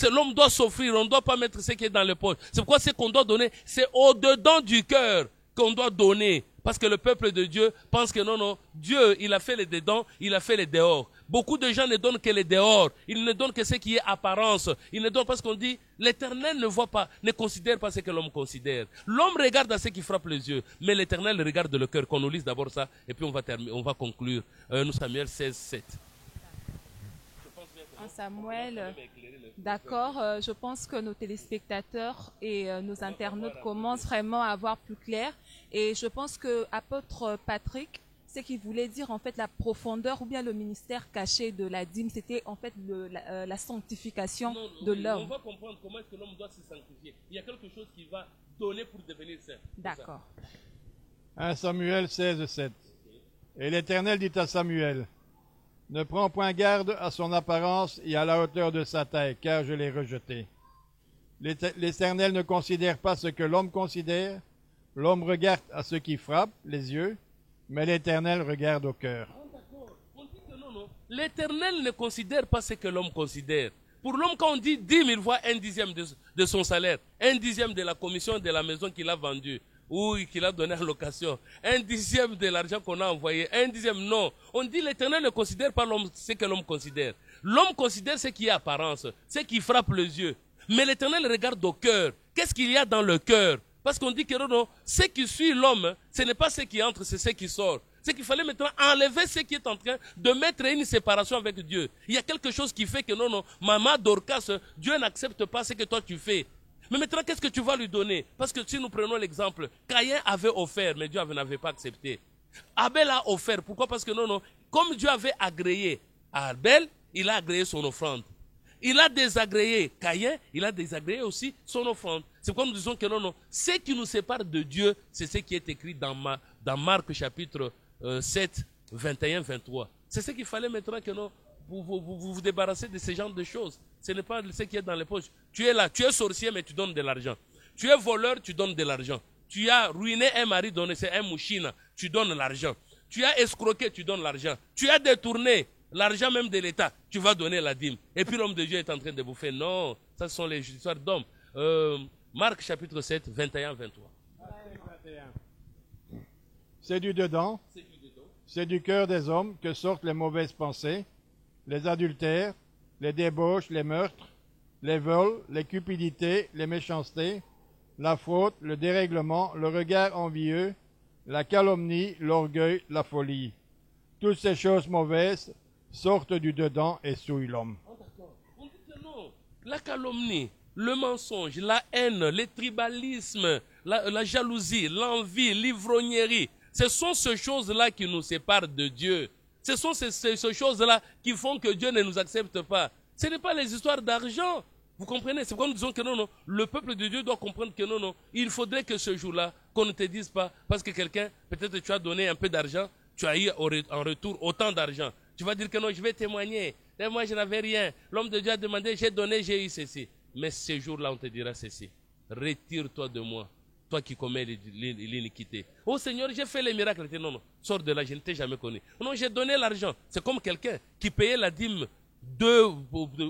L'homme doit s'offrir, on ne doit pas mettre ce qui est dans le poche. C'est pourquoi ce qu'on doit donner, c'est au-dedans du cœur qu'on doit donner. Parce que le peuple de Dieu pense que non, Dieu, il a fait les dedans, il a fait les dehors. Beaucoup de gens ne donnent que les dehors. Ils ne donnent que ce qui est apparence. Ils ne donnent pas ce qu'on dit. L'Éternel ne voit pas, ne considère pas ce que l'homme considère. L'homme regarde à ce qui frappe les yeux, mais l'Éternel regarde le cœur. Qu'on nous lise d'abord ça, et puis on va conclure. Nous Samuel 16, 7. En Samuel, d'accord, je pense que nos téléspectateurs et nos internautes commencent vraiment à voir plus clair. Et je pense que apôtre Patrick, ce qu'il voulait dire en fait la profondeur ou bien le ministère caché de la dîme, c'était en fait la sanctification de l'homme. On va comprendre comment est-ce que l'homme doit se sanctifier. Il y a quelque chose qu'il va donner pour devenir saint. D'accord. 1 Samuel 16, 7. Et l'Éternel dit à Samuel, ne prends point garde à son apparence et à la hauteur de sa taille, car je l'ai rejeté. L'Éternel ne considère pas ce que l'homme considère. L'homme regarde à ce qui frappe les yeux, mais l'Éternel regarde au cœur. On dit que non. L'Éternel ne considère pas ce que l'homme considère. Pour l'homme, quand on dit 10 000 fois 1/10 de son salaire, 1/10 de la commission de la maison qu'il a vendue, ou qu'il a donné en location, 1/10 de l'argent qu'on a envoyé, 1/10, non. On dit l'Éternel ne considère pas ce que l'homme considère. L'homme considère ce qui est apparence, ce qui frappe les yeux. Mais l'Éternel regarde au cœur. Qu'est-ce qu'il y a dans le cœur? Parce qu'on dit que non, ce qui suit l'homme, ce n'est pas ce qui entre, c'est ce qui sort. C'est qu'il fallait maintenant enlever ce qui est en train de mettre une séparation avec Dieu. Il y a quelque chose qui fait que non, maman Dorcas, Dieu n'accepte pas ce que toi tu fais. Mais maintenant, qu'est-ce que tu vas lui donner? Parce que si nous prenons l'exemple, Caïn avait offert, mais Dieu n'avait pas accepté. Abel a offert. Pourquoi? Parce que non, comme Dieu avait agréé Abel, il a agréé son offrande. Il a désagréé Caïn, il a désagréé aussi son offrande. C'est pourquoi nous disons que non, ce qui nous sépare de Dieu, c'est ce qui est écrit dans Marc chapitre 7, 21, 23. C'est ce qu'il fallait maintenant que non, vous débarrassez de ce genre de choses. Ce n'est pas ce qui est dans les poches. Tu es là, tu es sorcier, mais tu donnes de l'argent. Tu es voleur, tu donnes de l'argent. Tu as ruiné un mari, c'est un mouchina, tu donnes l'argent. Tu as escroqué, tu donnes l'argent. Tu as détourné l'argent même de l'État, tu vas donner la dîme. Et puis l'homme de Dieu est en train de bouffer. Non, ça ce sont les histoires d'hommes. Marc chapitre 7, 21-23. C'est du dedans, c'est du cœur des hommes que sortent les mauvaises pensées, les adultères, les débauches, les meurtres, les vols, les cupidités, les méchancetés, la fraude, le dérèglement, le regard envieux, la calomnie, l'orgueil, la folie. Toutes ces choses mauvaises sortent du dedans et souillent l'homme. On dit que non. La calomnie, le mensonge, la haine, le tribalisme, la jalousie, l'envie, l'ivrognerie, ce sont ces choses-là qui nous séparent de Dieu. Ce sont ces choses-là qui font que Dieu ne nous accepte pas. Ce n'est pas les histoires d'argent. Vous comprenez? C'est comme nous disons que non, le peuple de Dieu doit comprendre que non, il faudrait que ce jour-là, qu'on ne te dise pas, parce que quelqu'un, peut-être tu as donné un peu d'argent, tu as eu en retour autant d'argent. Tu vas dire que non, je vais témoigner. Et moi, je n'avais rien. L'homme de Dieu a demandé, j'ai donné, j'ai eu ceci. Mais ce jour-là, on te dira ceci. Retire-toi de moi, toi qui commets l'iniquité. Oh Seigneur, j'ai fait les miracles. Non, sors de là, je ne t'ai jamais connu. Non, j'ai donné l'argent. C'est comme quelqu'un qui payait la dîme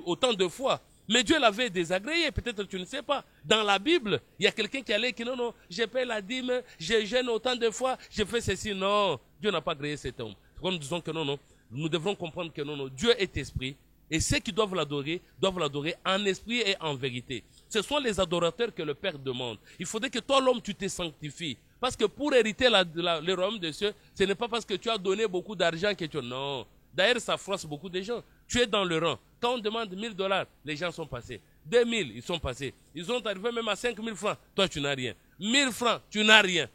autant de fois. Mais Dieu l'avait désagréé, peut-être tu ne sais pas. Dans la Bible, il y a quelqu'un qui allait qui non, je paye la dîme, je jeûne autant de fois, je fais ceci. Non, Dieu n'a pas agréé cet homme. C'est comme nous disons que non, nous devrons comprendre que non, Dieu est esprit. Et ceux qui doivent l'adorer en esprit et en vérité. Ce sont les adorateurs que le Père demande. Il faudrait que toi, l'homme, tu te sanctifies. Parce que pour hériter le royaume des cieux, ce n'est pas parce que tu as donné beaucoup d'argent que tu... Non. D'ailleurs, ça froisse beaucoup de gens. Tu es dans le rang. Quand on demande $1000, les gens sont passés. 2000, ils sont passés. Ils ont arrivé même à 5000 francs. Toi, tu n'as rien. 1000 francs, tu n'as rien.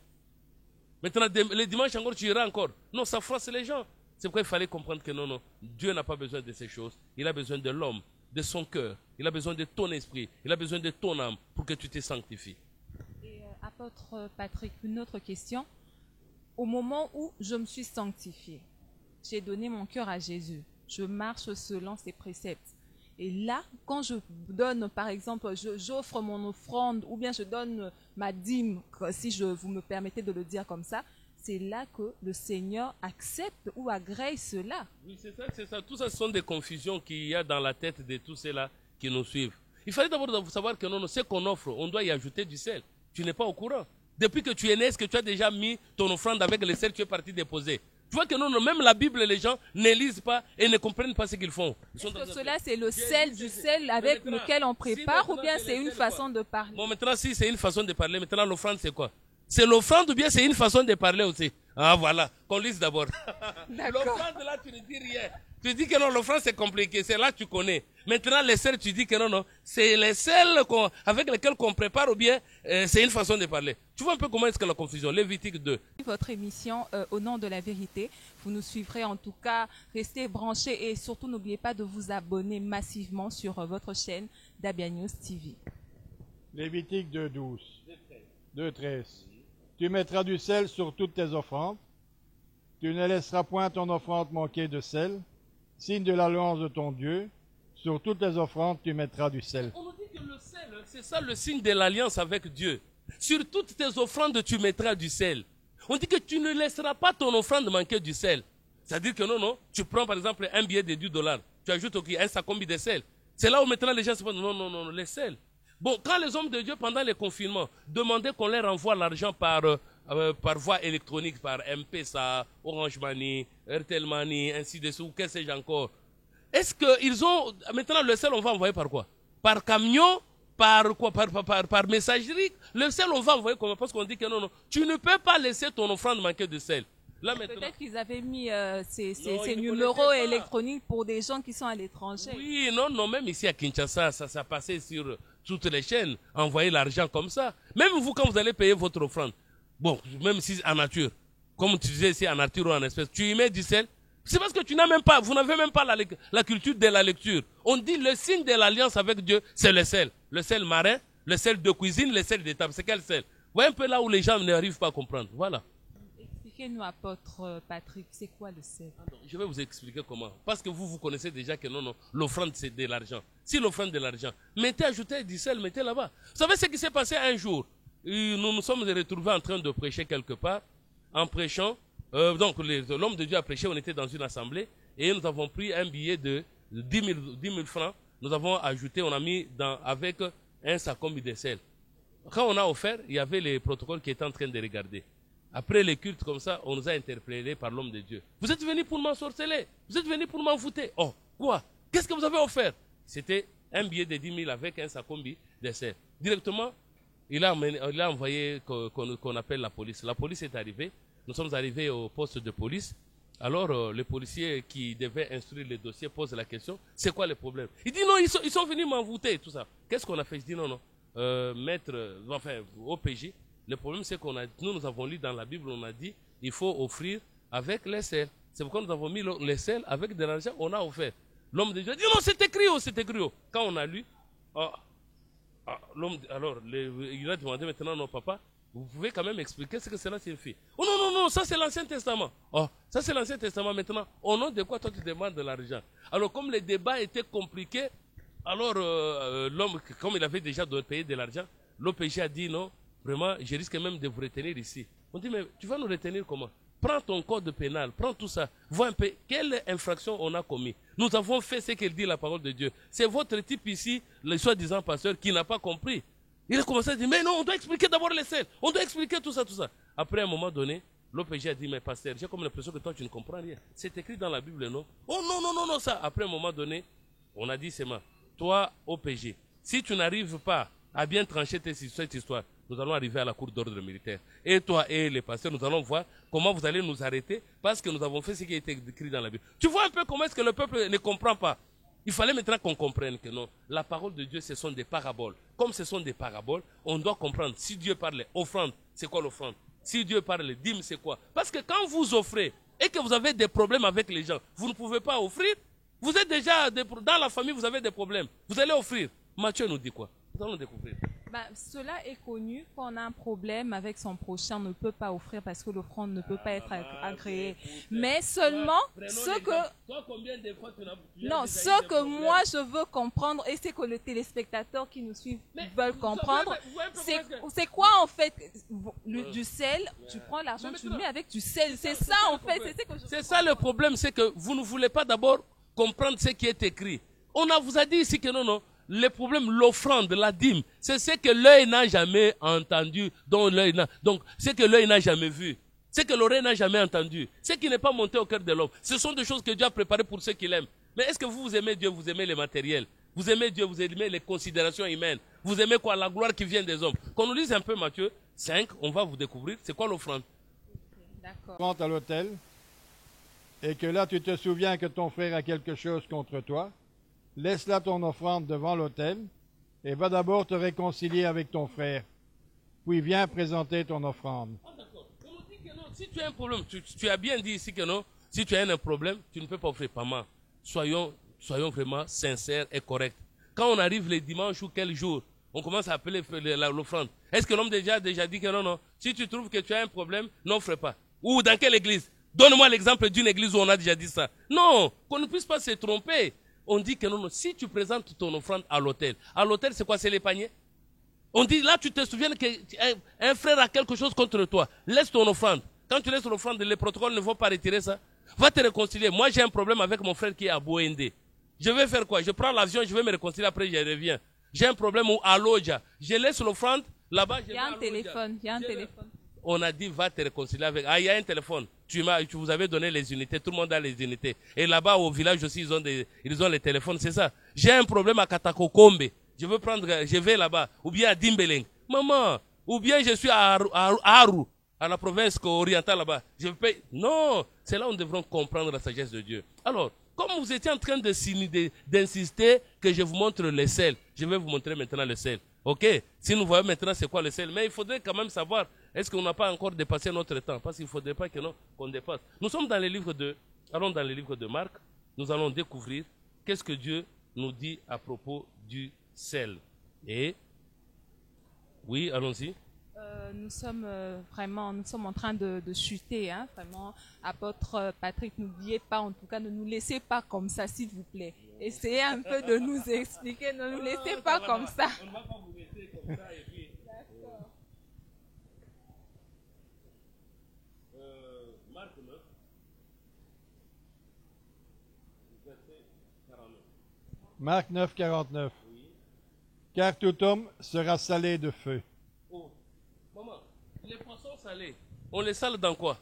Maintenant, le dimanche encore, tu iras encore. Non, ça froisse les gens. C'est pourquoi il fallait comprendre que non, Dieu n'a pas besoin de ces choses. Il a besoin de l'homme, de son cœur. Il a besoin de ton esprit. Il a besoin de ton âme pour que tu te sanctifies. Et apôtre Patrick, une autre question. Au moment où je me suis sanctifié, j'ai donné mon cœur à Jésus. Je marche selon ses préceptes. Et là, quand je donne, par exemple, j'offre mon offrande ou bien je donne ma dîme, si vous me permettez de le dire comme ça, c'est là que le Seigneur accepte ou agrée cela. Oui, c'est ça. Tout ça, ce sont des confusions qu'il y a dans la tête de tous ceux-là qui nous suivent. Il fallait d'abord savoir que non, ce qu'on offre, on doit y ajouter du sel. Tu n'es pas au courant. Depuis que tu es né, est-ce que tu as déjà mis ton offrande avec le sel que tu es parti déposer? Tu vois que non, même la Bible, les gens ne lisent pas et ne comprennent pas ce qu'ils font. Est-ce que cela, c'est le sel du sel avec lequel on prépare ou bien c'est une façon de parler? Bon, maintenant, si c'est une façon de parler, maintenant l'offrande, c'est quoi? C'est l'offrande ou bien c'est une façon de parler aussi? Ah, voilà, qu'on lise d'abord. L'offrande, là, tu ne dis rien. Tu dis que non, l'offrande, c'est compliqué. C'est là que tu connais. Maintenant, les sels, tu dis que non, c'est les sels avec lesquels on prépare ou bien c'est une façon de parler. Tu vois un peu comment est-ce que la confusion? Lévitique 2. Votre émission, Au nom de la vérité, vous nous suivrez en tout cas. Restez branchés et surtout, n'oubliez pas de vous abonner massivement sur votre chaîne Dabia News TV. Lévitique 2:12. 2:13. Tu mettras du sel sur toutes tes offrandes. Tu ne laisseras point ton offrande manquer de sel. Signe de l'alliance de ton Dieu. Sur toutes les offrandes, tu mettras du sel. On nous dit que le sel, c'est ça le signe de l'alliance avec Dieu. Sur toutes tes offrandes, tu mettras du sel. On dit que tu ne laisseras pas ton offrande manquer du sel. C'est-à-dire que non, tu prends par exemple un billet de $10. Tu ajoutes un sacombi de sel. C'est là où maintenant les gens se disent non, les sel. Bon, quand les hommes de Dieu, pendant les confinements, demandaient qu'on leur envoie l'argent par voie électronique, par M-Pesa, Orange Money, Airtel Money, ainsi de suite, ou qu'est-ce que j'ai encore. Est-ce qu'ils ont... Maintenant, le sel, on va envoyer par quoi? Par camion? Par quoi? Par messagerie? Le sel, on va envoyer comment? Parce qu'on dit que non, tu ne peux pas laisser ton offrande manquer de sel. Là, peut-être qu'ils avaient mis ces numéros électroniques pour des gens qui sont à l'étranger. Oui, non, même ici à Kinshasa, ça passait sur toutes les chaînes, envoyer l'argent comme ça. Même vous, quand vous allez payer votre offrande, bon, même si en nature, comme tu disais ici en nature ou en espèce, tu y mets du sel. C'est parce que vous n'avez même pas la culture de la lecture. On dit le signe de l'alliance avec Dieu, c'est le sel. Le sel marin, le sel de cuisine, le sel d'étape. C'est quel sel? Vous voyez un peu là où les gens n'arrivent pas à comprendre. Voilà. Expliquez-nous, apôtre Patrick, c'est quoi le sel? Je vais vous expliquer comment. Parce que vous connaissez déjà que non, l'offrande c'est de l'argent. Si l'offrande est de l'argent, ajoutez du sel, mettez là-bas. Vous savez ce qui s'est passé un jour? Nous nous sommes retrouvés en train de prêcher quelque part. En prêchant, donc l'homme de Dieu a prêché, on était dans une assemblée et nous avons pris un billet de 10 000 francs. Nous avons ajouté, on a mis avec un sacombi de sel. Quand on a offert, il y avait les protocoles qui étaient en train de regarder. Après les cultes comme ça, on nous a interpellés par l'homme de Dieu. Vous êtes venus pour m'ensorceler. Vous êtes venus pour m'envoûter. Oh, quoi? Qu'est-ce que vous avez offert? C'était un billet de 10 000 avec un sacombi de sel. Directement, il a envoyé qu'on appelle la police. La police est arrivée. Nous sommes arrivés au poste de police. Alors, le policier qui devait instruire le dossier pose la question, c'est quoi le problème? Il dit non, ils sont venus m'envoûter, tout ça. Qu'est-ce qu'on a fait? Je dis non. OPJ, le problème c'est nous avons lu dans la Bible, on a dit, il faut offrir avec les sels. C'est pourquoi nous avons mis les sels avec de l'argent, on a offert. L'homme de Dieu dit non, c'est écrit. Quand on a lu, il a demandé maintenant, non papa, vous pouvez quand même expliquer ce que cela signifie. Oh non, ça c'est l'Ancien Testament. Oh, ça c'est l'Ancien Testament maintenant. Au nom de quoi toi tu demandes de l'argent? Alors comme le débat était compliqué, alors l'homme, comme il avait déjà payé de l'argent, l'OPJ a dit non, vraiment, je risque même de vous retenir ici. On dit mais tu vas nous retenir comment? Prends ton code pénal, prends tout ça, vois un peu quelle infraction on a commis. Nous avons fait ce qu'elle dit la parole de Dieu. C'est votre type ici, le soi-disant pasteur, qui n'a pas compris. Il a commencé à dire, mais non, on doit expliquer d'abord les scènes. On doit expliquer tout ça. Après, à un moment donné, l'OPJ a dit, mais pasteur, j'ai comme l'impression que toi, tu ne comprends rien. C'est écrit dans la Bible, non? Oh non, ça. Après, à un moment donné, on a dit, c'est moi. Toi, OPJ, si tu n'arrives pas à bien trancher cette histoire, nous allons arriver à la cour d'ordre militaire. Et toi et les pasteurs, nous allons voir comment vous allez nous arrêter parce que nous avons fait ce qui a été écrit dans la Bible. Tu vois un peu comment est-ce que le peuple ne comprend pas? Il fallait maintenant qu'on comprenne que non, la parole de Dieu, ce sont des paraboles. Comme ce sont des paraboles, on doit comprendre. Si Dieu parle offrande, c'est quoi l'offrande? Si Dieu parle dîme, c'est quoi? Parce que quand vous offrez et que vous avez des problèmes avec les gens, vous ne pouvez pas offrir. Vous êtes déjà, dans la famille, vous avez des problèmes. Vous allez offrir. Matthieu nous dit quoi? Nous allons découvrir. Cela est connu. Quand on a un problème avec son prochain, on ne peut pas offrir parce que l'offrande ne peut pas être agréée. Mais seulement ce que moi je veux comprendre et c'est que les téléspectateurs qui nous suivent veulent comprendre, c'est quoi en fait du sel? Tu prends l'argent, tu le mets avec du sel. C'est ça en fait. C'est ça le problème, c'est que vous ne voulez pas d'abord comprendre ce qui est écrit. Vous a dit ici que non. Le problème, l'offrande, la dîme, c'est ce que l'œil n'a jamais entendu, donc ce que l'œil n'a jamais vu, ce que l'oreille n'a jamais entendu, ce qui n'est pas monté au cœur de l'homme. Ce sont des choses que Dieu a préparées pour ceux qui l'aiment. Mais est-ce que vous aimez Dieu, vous aimez les matériels, vous aimez Dieu, vous aimez les considérations humaines, vous aimez quoi? La gloire qui vient des hommes. Qu'on nous lise un peu Matthieu 5, on va vous découvrir, c'est quoi l'offrande? D'accord. Tu rentres à l'hôtel et que là tu te souviens que ton frère a quelque chose contre toi. Laisse là ton offrande devant l'autel et va d'abord te réconcilier avec ton frère. Puis viens présenter ton offrande. D'accord. On nous dit que non, si tu as un problème, tu as bien dit ici que non, si tu as un problème, tu ne peux pas offrir paiement. Soyons vraiment sincères et corrects. Quand on arrive les dimanches ou quel jour, on commence à appeler l'offrande. Est-ce que l'homme déjà dit que non, si tu trouves que tu as un problème, n'offre pas. Ou dans quelle église? Donne-moi l'exemple d'une église où on a déjà dit ça. Non, qu'on ne puisse pas se tromper. On dit que non, si tu présentes ton offrande à l'autel c'est quoi? C'est les paniers. On dit là, tu te souviens qu'un frère a quelque chose contre toi. Laisse ton offrande. Quand tu laisses ton offrande, les protocoles ne vont pas retirer ça. Va te réconcilier. Moi, j'ai un problème avec mon frère qui est à Boende. Je vais faire quoi? Je prends l'avion, je vais me réconcilier, après je reviens. J'ai un problème à Loja. Je laisse l'offrande, là-bas, il y a un téléphone. On a dit, va te réconcilier avec... il y a un téléphone. Tu vous avez donné les unités. Tout le monde a les unités. Et là-bas, au village aussi, ils ont les téléphones. C'est ça. J'ai un problème à Katakokombe. Je vais là-bas. Ou bien à Dimbeleng. Maman. Ou bien je suis à Aru, à la province orientale là-bas. Je paye. Non. C'est là où nous devrons comprendre la sagesse de Dieu. Alors, comme vous étiez en train d'insister que je vous montre le sel, je vais vous montrer maintenant le sel. Ok? Si nous voyons maintenant c'est quoi le sel, mais il faudrait quand même savoir, est-ce qu'on n'a pas encore dépassé notre temps? Parce qu'il ne faudrait pas qu'on dépasse. Nous sommes dans les livres allons dans les livres de Marc, nous allons découvrir qu'est-ce que Dieu nous dit à propos du sel. Et, oui, allons-y. Nous sommes en train de chuter, hein, vraiment. Apôtre Patrick, n'oubliez pas, en tout cas, ne nous laissez pas comme ça, s'il vous plaît. Essayez un peu de nous expliquer, ne nous laissez pas comme ça. On ne va pas vous laisser comme ça et puis. D'accord. Marc 9, verset 49. Marc 9, 49. Car tout homme sera salé de feu. Oh, maman, les poissons salés, on les sale dans quoi?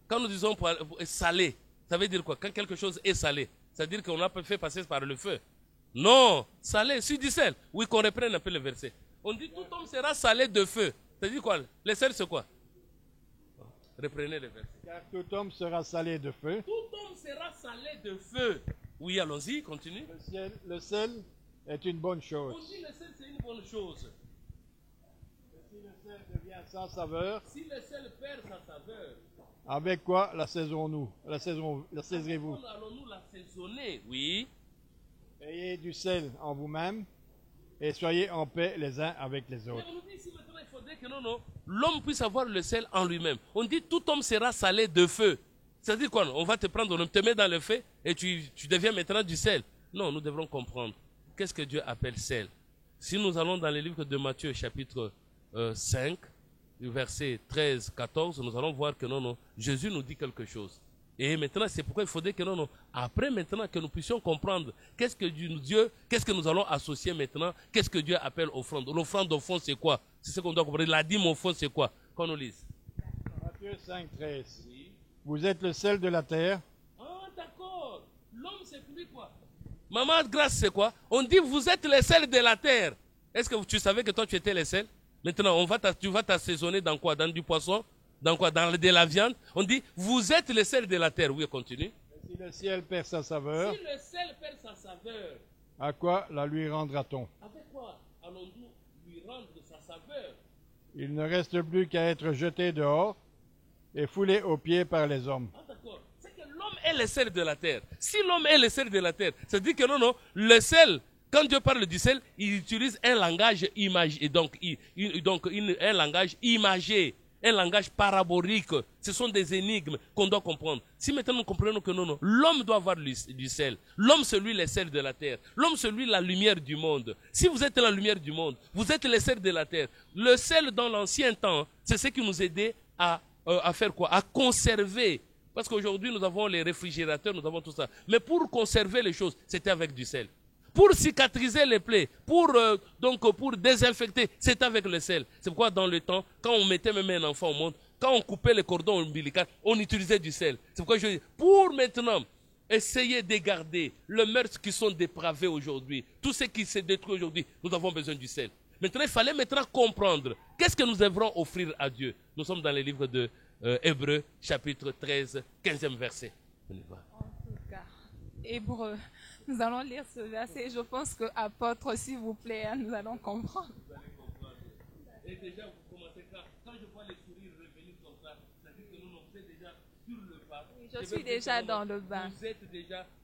Quand nous disons salé, ça veut dire quoi? Quand quelque chose est salé, ça veut dire qu'on l'a fait passer par le feu. Non, salé, sur du sel. Oui, qu'on reprenne un peu le verset. On dit tout homme sera salé de feu. Ça veut dire quoi? Le sel, c'est quoi? Reprenez le verset. Car tout homme sera salé de feu. Tout homme sera salé de feu. Oui, allons-y, continue. Le sel est une bonne chose. On dit le sel, c'est une bonne chose. Si le sel devient sans saveur, Si le sel perd sa saveur, avec quoi l'assaisonnons-nous? L'assaisonnez-vous? comment allons-nous l'assaisonner? Oui. Ayez du sel en vous-même et soyez en paix les uns avec les Mais autres. on nous dit ici maintenant, il faudrait que l'homme puisse avoir le sel en lui-même. On dit tout homme sera salé de feu. C'est-à-dire quoi? On va te prendre, on te met dans le feu et tu deviens maintenant du sel. Non, nous devrons comprendre. Qu'est-ce que Dieu appelle sel? Si nous allons dans le livre de Matthieu, chapitre 5, du verset 13, 14, nous allons voir que Jésus nous dit quelque chose. Et maintenant, c'est pourquoi il faudrait que après maintenant que nous puissions comprendre qu'est-ce que nous allons associer maintenant, qu'est-ce que Dieu appelle offrande. L'offrande au fond, c'est quoi? C'est ce qu'on doit comprendre. La dîme au fond, c'est quoi? Qu'on nous lise. Matthieu 5, 13. Oui. Vous êtes le sel de la terre. Ah, d'accord. L'homme, c'est pour lui quoi? Maman, grâce, c'est quoi? On dit, vous êtes les sels de la terre. Est-ce que tu savais que toi, tu étais les sels? Maintenant, tu vas t'assaisonner dans quoi? Dans du poisson? Dans quoi? Dans de la viande? On dit, vous êtes les sels de la terre. Oui, continue. Si le ciel perd sa saveur, Si le sel perd sa saveur, à quoi la lui rendra-t-on? avec quoi allons-nous lui rendre sa saveur? Il ne reste plus qu'à être jeté dehors et foulé aux pieds par les hommes. Ah, d'accord. C'est que l'homme est le sel de la terre. Si l'homme est le sel de la terre, ça dit que le sel, quand Dieu parle du sel, il utilise un langage imagé, un langage imagé, un langage parabolique. Ce sont des énigmes qu'on doit comprendre. Si maintenant nous comprenons que l'homme doit avoir du sel. L'homme, c'est lui le sel de la terre. L'homme, c'est lui la lumière du monde. Si vous êtes la lumière du monde, vous êtes le sel de la terre. Le sel dans l'ancien temps, c'est ce qui nous aidait à faire quoi? À conserver. Parce qu'aujourd'hui, nous avons les réfrigérateurs, nous avons tout ça. Mais pour conserver les choses, c'était avec du sel. Pour cicatriser les plaies, pour désinfecter, c'est avec le sel. C'est pourquoi dans le temps, quand on mettait même un enfant au monde, quand on coupait les cordons ombilicaux, on utilisait du sel. C'est pourquoi je dis, pour maintenant essayer de garder le meurtre qui sont dépravés aujourd'hui, tout ce qui s'est détruit aujourd'hui, nous avons besoin du sel. Maintenant, il fallait comprendre qu'est-ce que nous devrons offrir à Dieu. Nous sommes dans le livre de Hébreux, chapitre 13, 15e verset. On y va. En tout cas, Hébreux. Nous allons lire ce verset. Je pense que, apôtre, s'il vous plaît, hein, nous allons comprendre. Vous allez comprendre. Et déjà, vous commencez quand je vois les sourires revenir comme ça, ça dit que nous sommes déjà sur le pas. Je suis déjà dans le bain.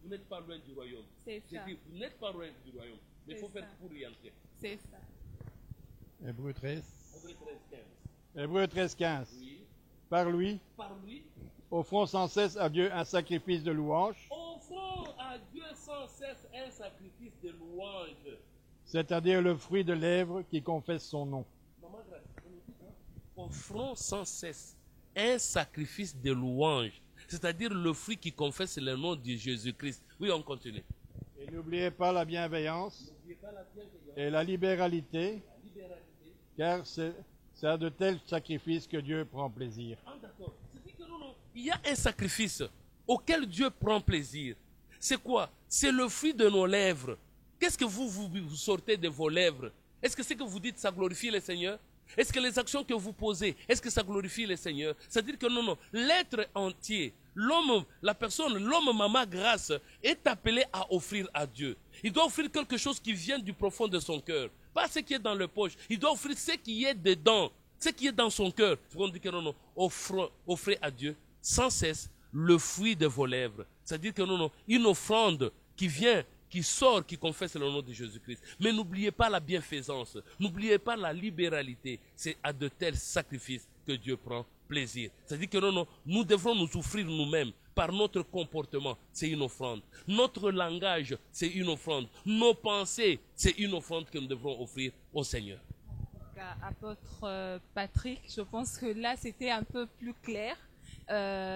Vous n'êtes pas loin du royaume. C'est ça. J'ai dit, vous n'êtes pas loin du royaume. Mais il faut C'est faire ça. pour y entrer. C'est ça. Hébreux 13. Hébreux 13, 15. Hébreux 13, 15. Oui. Par lui, Par lui, offrons sans cesse à Dieu un sacrifice de louange, offrons à Dieu sans cesse un sacrifice de louange. c'est-à-dire le fruit de lèvres qui confesse son nom. Maman Grace, on nous dit ça. Offrons sans cesse un sacrifice de louange, c'est-à-dire le fruit qui confesse le nom de Jésus-Christ. Oui, on continue. Et n'oubliez pas la bienveillance N'oubliez pas la bienveillance, et la libéralité, la libéralité. car c'est à de tels sacrifices que Dieu prend plaisir. Ah, d'accord. C'est-à-dire que il y a un sacrifice auquel Dieu prend plaisir. C'est quoi? C'est le fruit de nos lèvres. Qu'est-ce que vous sortez de vos lèvres? Est-ce que ce que vous dites, ça glorifie le Seigneur? Est-ce que les actions que vous posez, est-ce que ça glorifie le Seigneur? C'est-à-dire que l'être entier, l'homme, maman grâce, est appelé à offrir à Dieu. Il doit offrir quelque chose qui vient du profond de son cœur. Pas ce qui est dans le poche. Il doit offrir ce qui est dedans, ce qui est dans son cœur. On dit que offrez à Dieu sans cesse le fruit de vos lèvres. C'est-à-dire que une offrande qui vient qui sort, qui confesse le nom de Jésus-Christ. Mais n'oubliez pas la bienfaisance, n'oubliez pas la libéralité. C'est à de tels sacrifices que Dieu prend plaisir. C'est-à-dire que non, nous devrons nous offrir nous-mêmes par notre comportement, c'est une offrande. Notre langage, c'est une offrande. Nos pensées, c'est une offrande que nous devrons offrir au Seigneur. Apôtre Patrick, je pense que là, c'était un peu plus clair.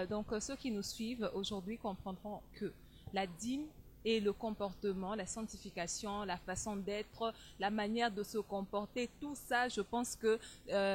Donc, ceux qui nous suivent aujourd'hui comprendront que la dîme et le comportement, la sanctification, la façon d'être, la manière de se comporter, tout ça, je pense que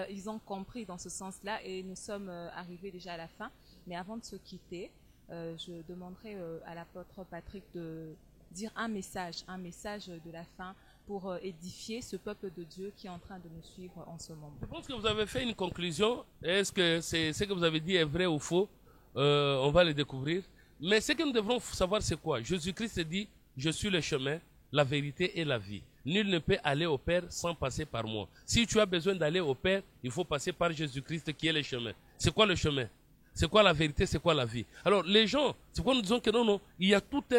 ils ont compris dans ce sens-là et nous sommes arrivés déjà à la fin. Mais avant de se quitter, je demanderai à l'apôtre Patrick de dire un message de la fin pour édifier ce peuple de Dieu qui est en train de nous suivre en ce moment. Je pense que vous avez fait une conclusion. Est-ce que ce que vous avez dit est vrai ou faux? On va le découvrir. Mais ce que nous devrons savoir, c'est quoi? Jésus-Christ dit, je suis le chemin, la vérité et la vie. Nul ne peut aller au Père sans passer par moi. Si tu as besoin d'aller au Père, il faut passer par Jésus-Christ qui est le chemin. C'est quoi le chemin? C'est quoi la vérité? C'est quoi la vie? Alors les gens, c'est pourquoi nous disons que non, il y a toute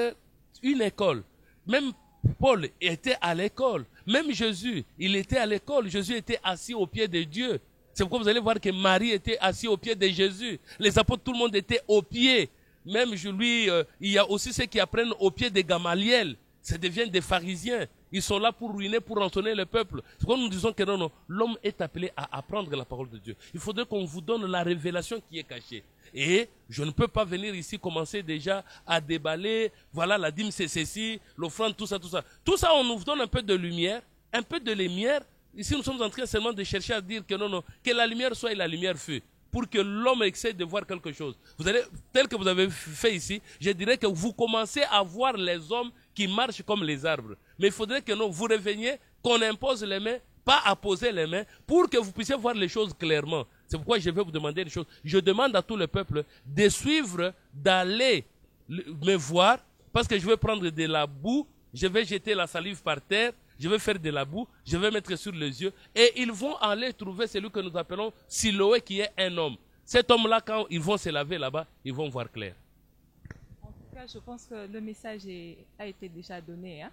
une école. Même Paul était à l'école. Même Jésus, il était à l'école. Jésus était assis au pied de Dieu. C'est pourquoi vous allez voir que Marie était assise au pied de Jésus. Les apôtres, tout le monde était au pied. Même lui, il y a aussi ceux qui apprennent au pied de Gamaliel. Ça devient des pharisiens. Ils sont là pour ruiner, pour rançonner le peuple. C'est pourquoi nous disons que non, l'homme est appelé à apprendre la parole de Dieu. Il faudrait qu'on vous donne la révélation qui est cachée. Et je ne peux pas venir ici commencer déjà à déballer, voilà, la dîme c'est ceci, l'offrande, tout ça. Tout ça, on nous donne un peu de lumière, un peu de lumière. Ici, nous sommes en train seulement de chercher à dire que non, que la lumière soit et la lumière fut. Pour que l'homme essaie de voir quelque chose. Vous allez, tel que vous avez fait ici, je dirais que vous commencez à voir les hommes qui marchent comme les arbres. Mais il faudrait que non, vous reveniez, qu'on impose les mains, pas à poser les mains, pour que vous puissiez voir les choses clairement. C'est pourquoi je vais vous demander des choses. Je demande à tout le peuple de suivre, d'aller me voir, parce que je vais prendre de la boue, je vais jeter la salive par terre, je vais faire de la boue, je vais mettre sur les yeux, et ils vont aller trouver celui que nous appelons Siloé, qui est un homme. Cet homme-là, quand ils vont se laver là-bas, ils vont voir clair. En tout cas, je pense que le message a été déjà donné. Hein.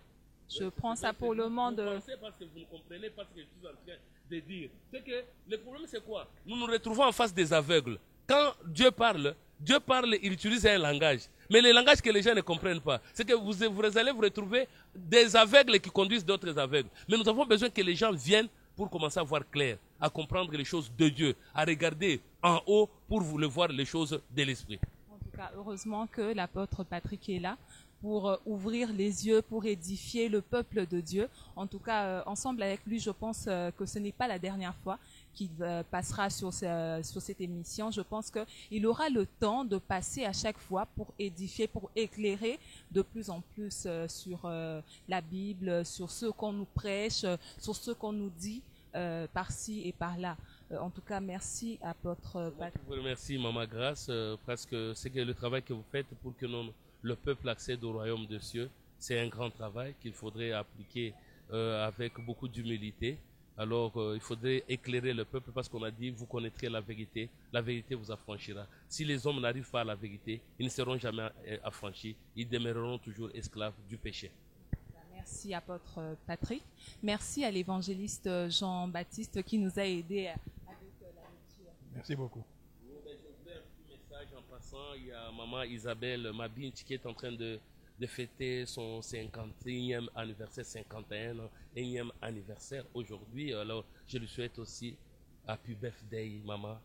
Je prends ça pour le monde. Vous pensez parce que vous ne comprenez pas ce que je suis en train de dire. C'est que le problème, c'est quoi? Nous nous retrouvons en face des aveugles. Quand Dieu parle, il utilise un langage. Mais le langage que les gens ne comprennent pas, c'est que vous allez vous retrouver des aveugles qui conduisent d'autres aveugles. Mais nous avons besoin que les gens viennent pour commencer à voir clair, à comprendre les choses de Dieu, à regarder en haut pour vous voir les choses de l'esprit. En tout cas, heureusement que l'apôtre Patrick est là pour ouvrir les yeux, pour édifier le peuple de Dieu. En tout cas, ensemble avec lui, je pense que ce n'est pas la dernière fois qu'il passera sur cette émission. Je pense qu'il aura le temps de passer à chaque fois pour édifier, pour éclairer de plus en plus sur la Bible, sur ce qu'on nous prêche, sur ce qu'on nous dit par-ci et par-là. En tout cas, merci, apôtre Patrick. Je vous remercie, Maman Grâce, parce que c'est que le travail que vous faites pour que le peuple accède au royaume des cieux, c'est un grand travail qu'il faudrait appliquer avec beaucoup d'humilité. Alors, il faudrait éclairer le peuple parce qu'on a dit, vous connaîtrez la vérité vous affranchira. Si les hommes n'arrivent pas à la vérité, ils ne seront jamais affranchis, ils demeureront toujours esclaves du péché. Merci, apôtre Patrick. Merci à l'évangéliste Jean-Baptiste qui nous a aidés avec la lecture. Merci beaucoup. En passant, il y a maman Isabelle Mabinch qui est en train de fêter son 51e anniversaire, 51e anniversaire aujourd'hui. Alors, je lui souhaite aussi Happy Birthday, maman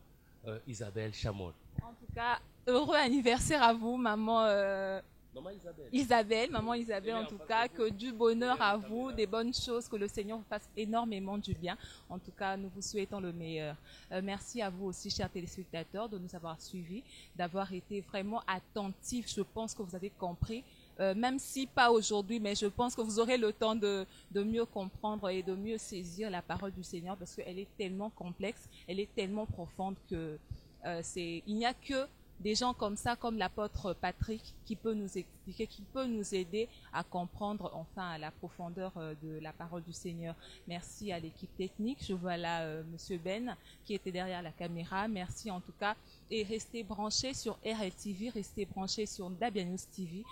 Isabelle Chamol. En tout cas, heureux anniversaire à vous, maman Maman Isabelle, en tout cas, que du bonheur à vous, des bonnes choses, que le Seigneur vous fasse énormément du bien. En tout cas, nous vous souhaitons le meilleur. Merci à vous aussi, chers téléspectateurs, de nous avoir suivis, d'avoir été vraiment attentifs. Je pense que vous avez compris, même si pas aujourd'hui, mais je pense que vous aurez le temps de mieux comprendre et de mieux saisir la parole du Seigneur parce qu'elle est tellement complexe, elle est tellement profonde que il n'y a que des gens comme ça, comme l'apôtre Patrick, qui peut nous expliquer, qui peut nous aider à comprendre enfin la profondeur de la parole du Seigneur. Merci à l'équipe technique. Je vois là Monsieur Ben qui était derrière la caméra. Merci en tout cas. Et restez branchés sur RLTV, restez branchés sur Dabianus TV.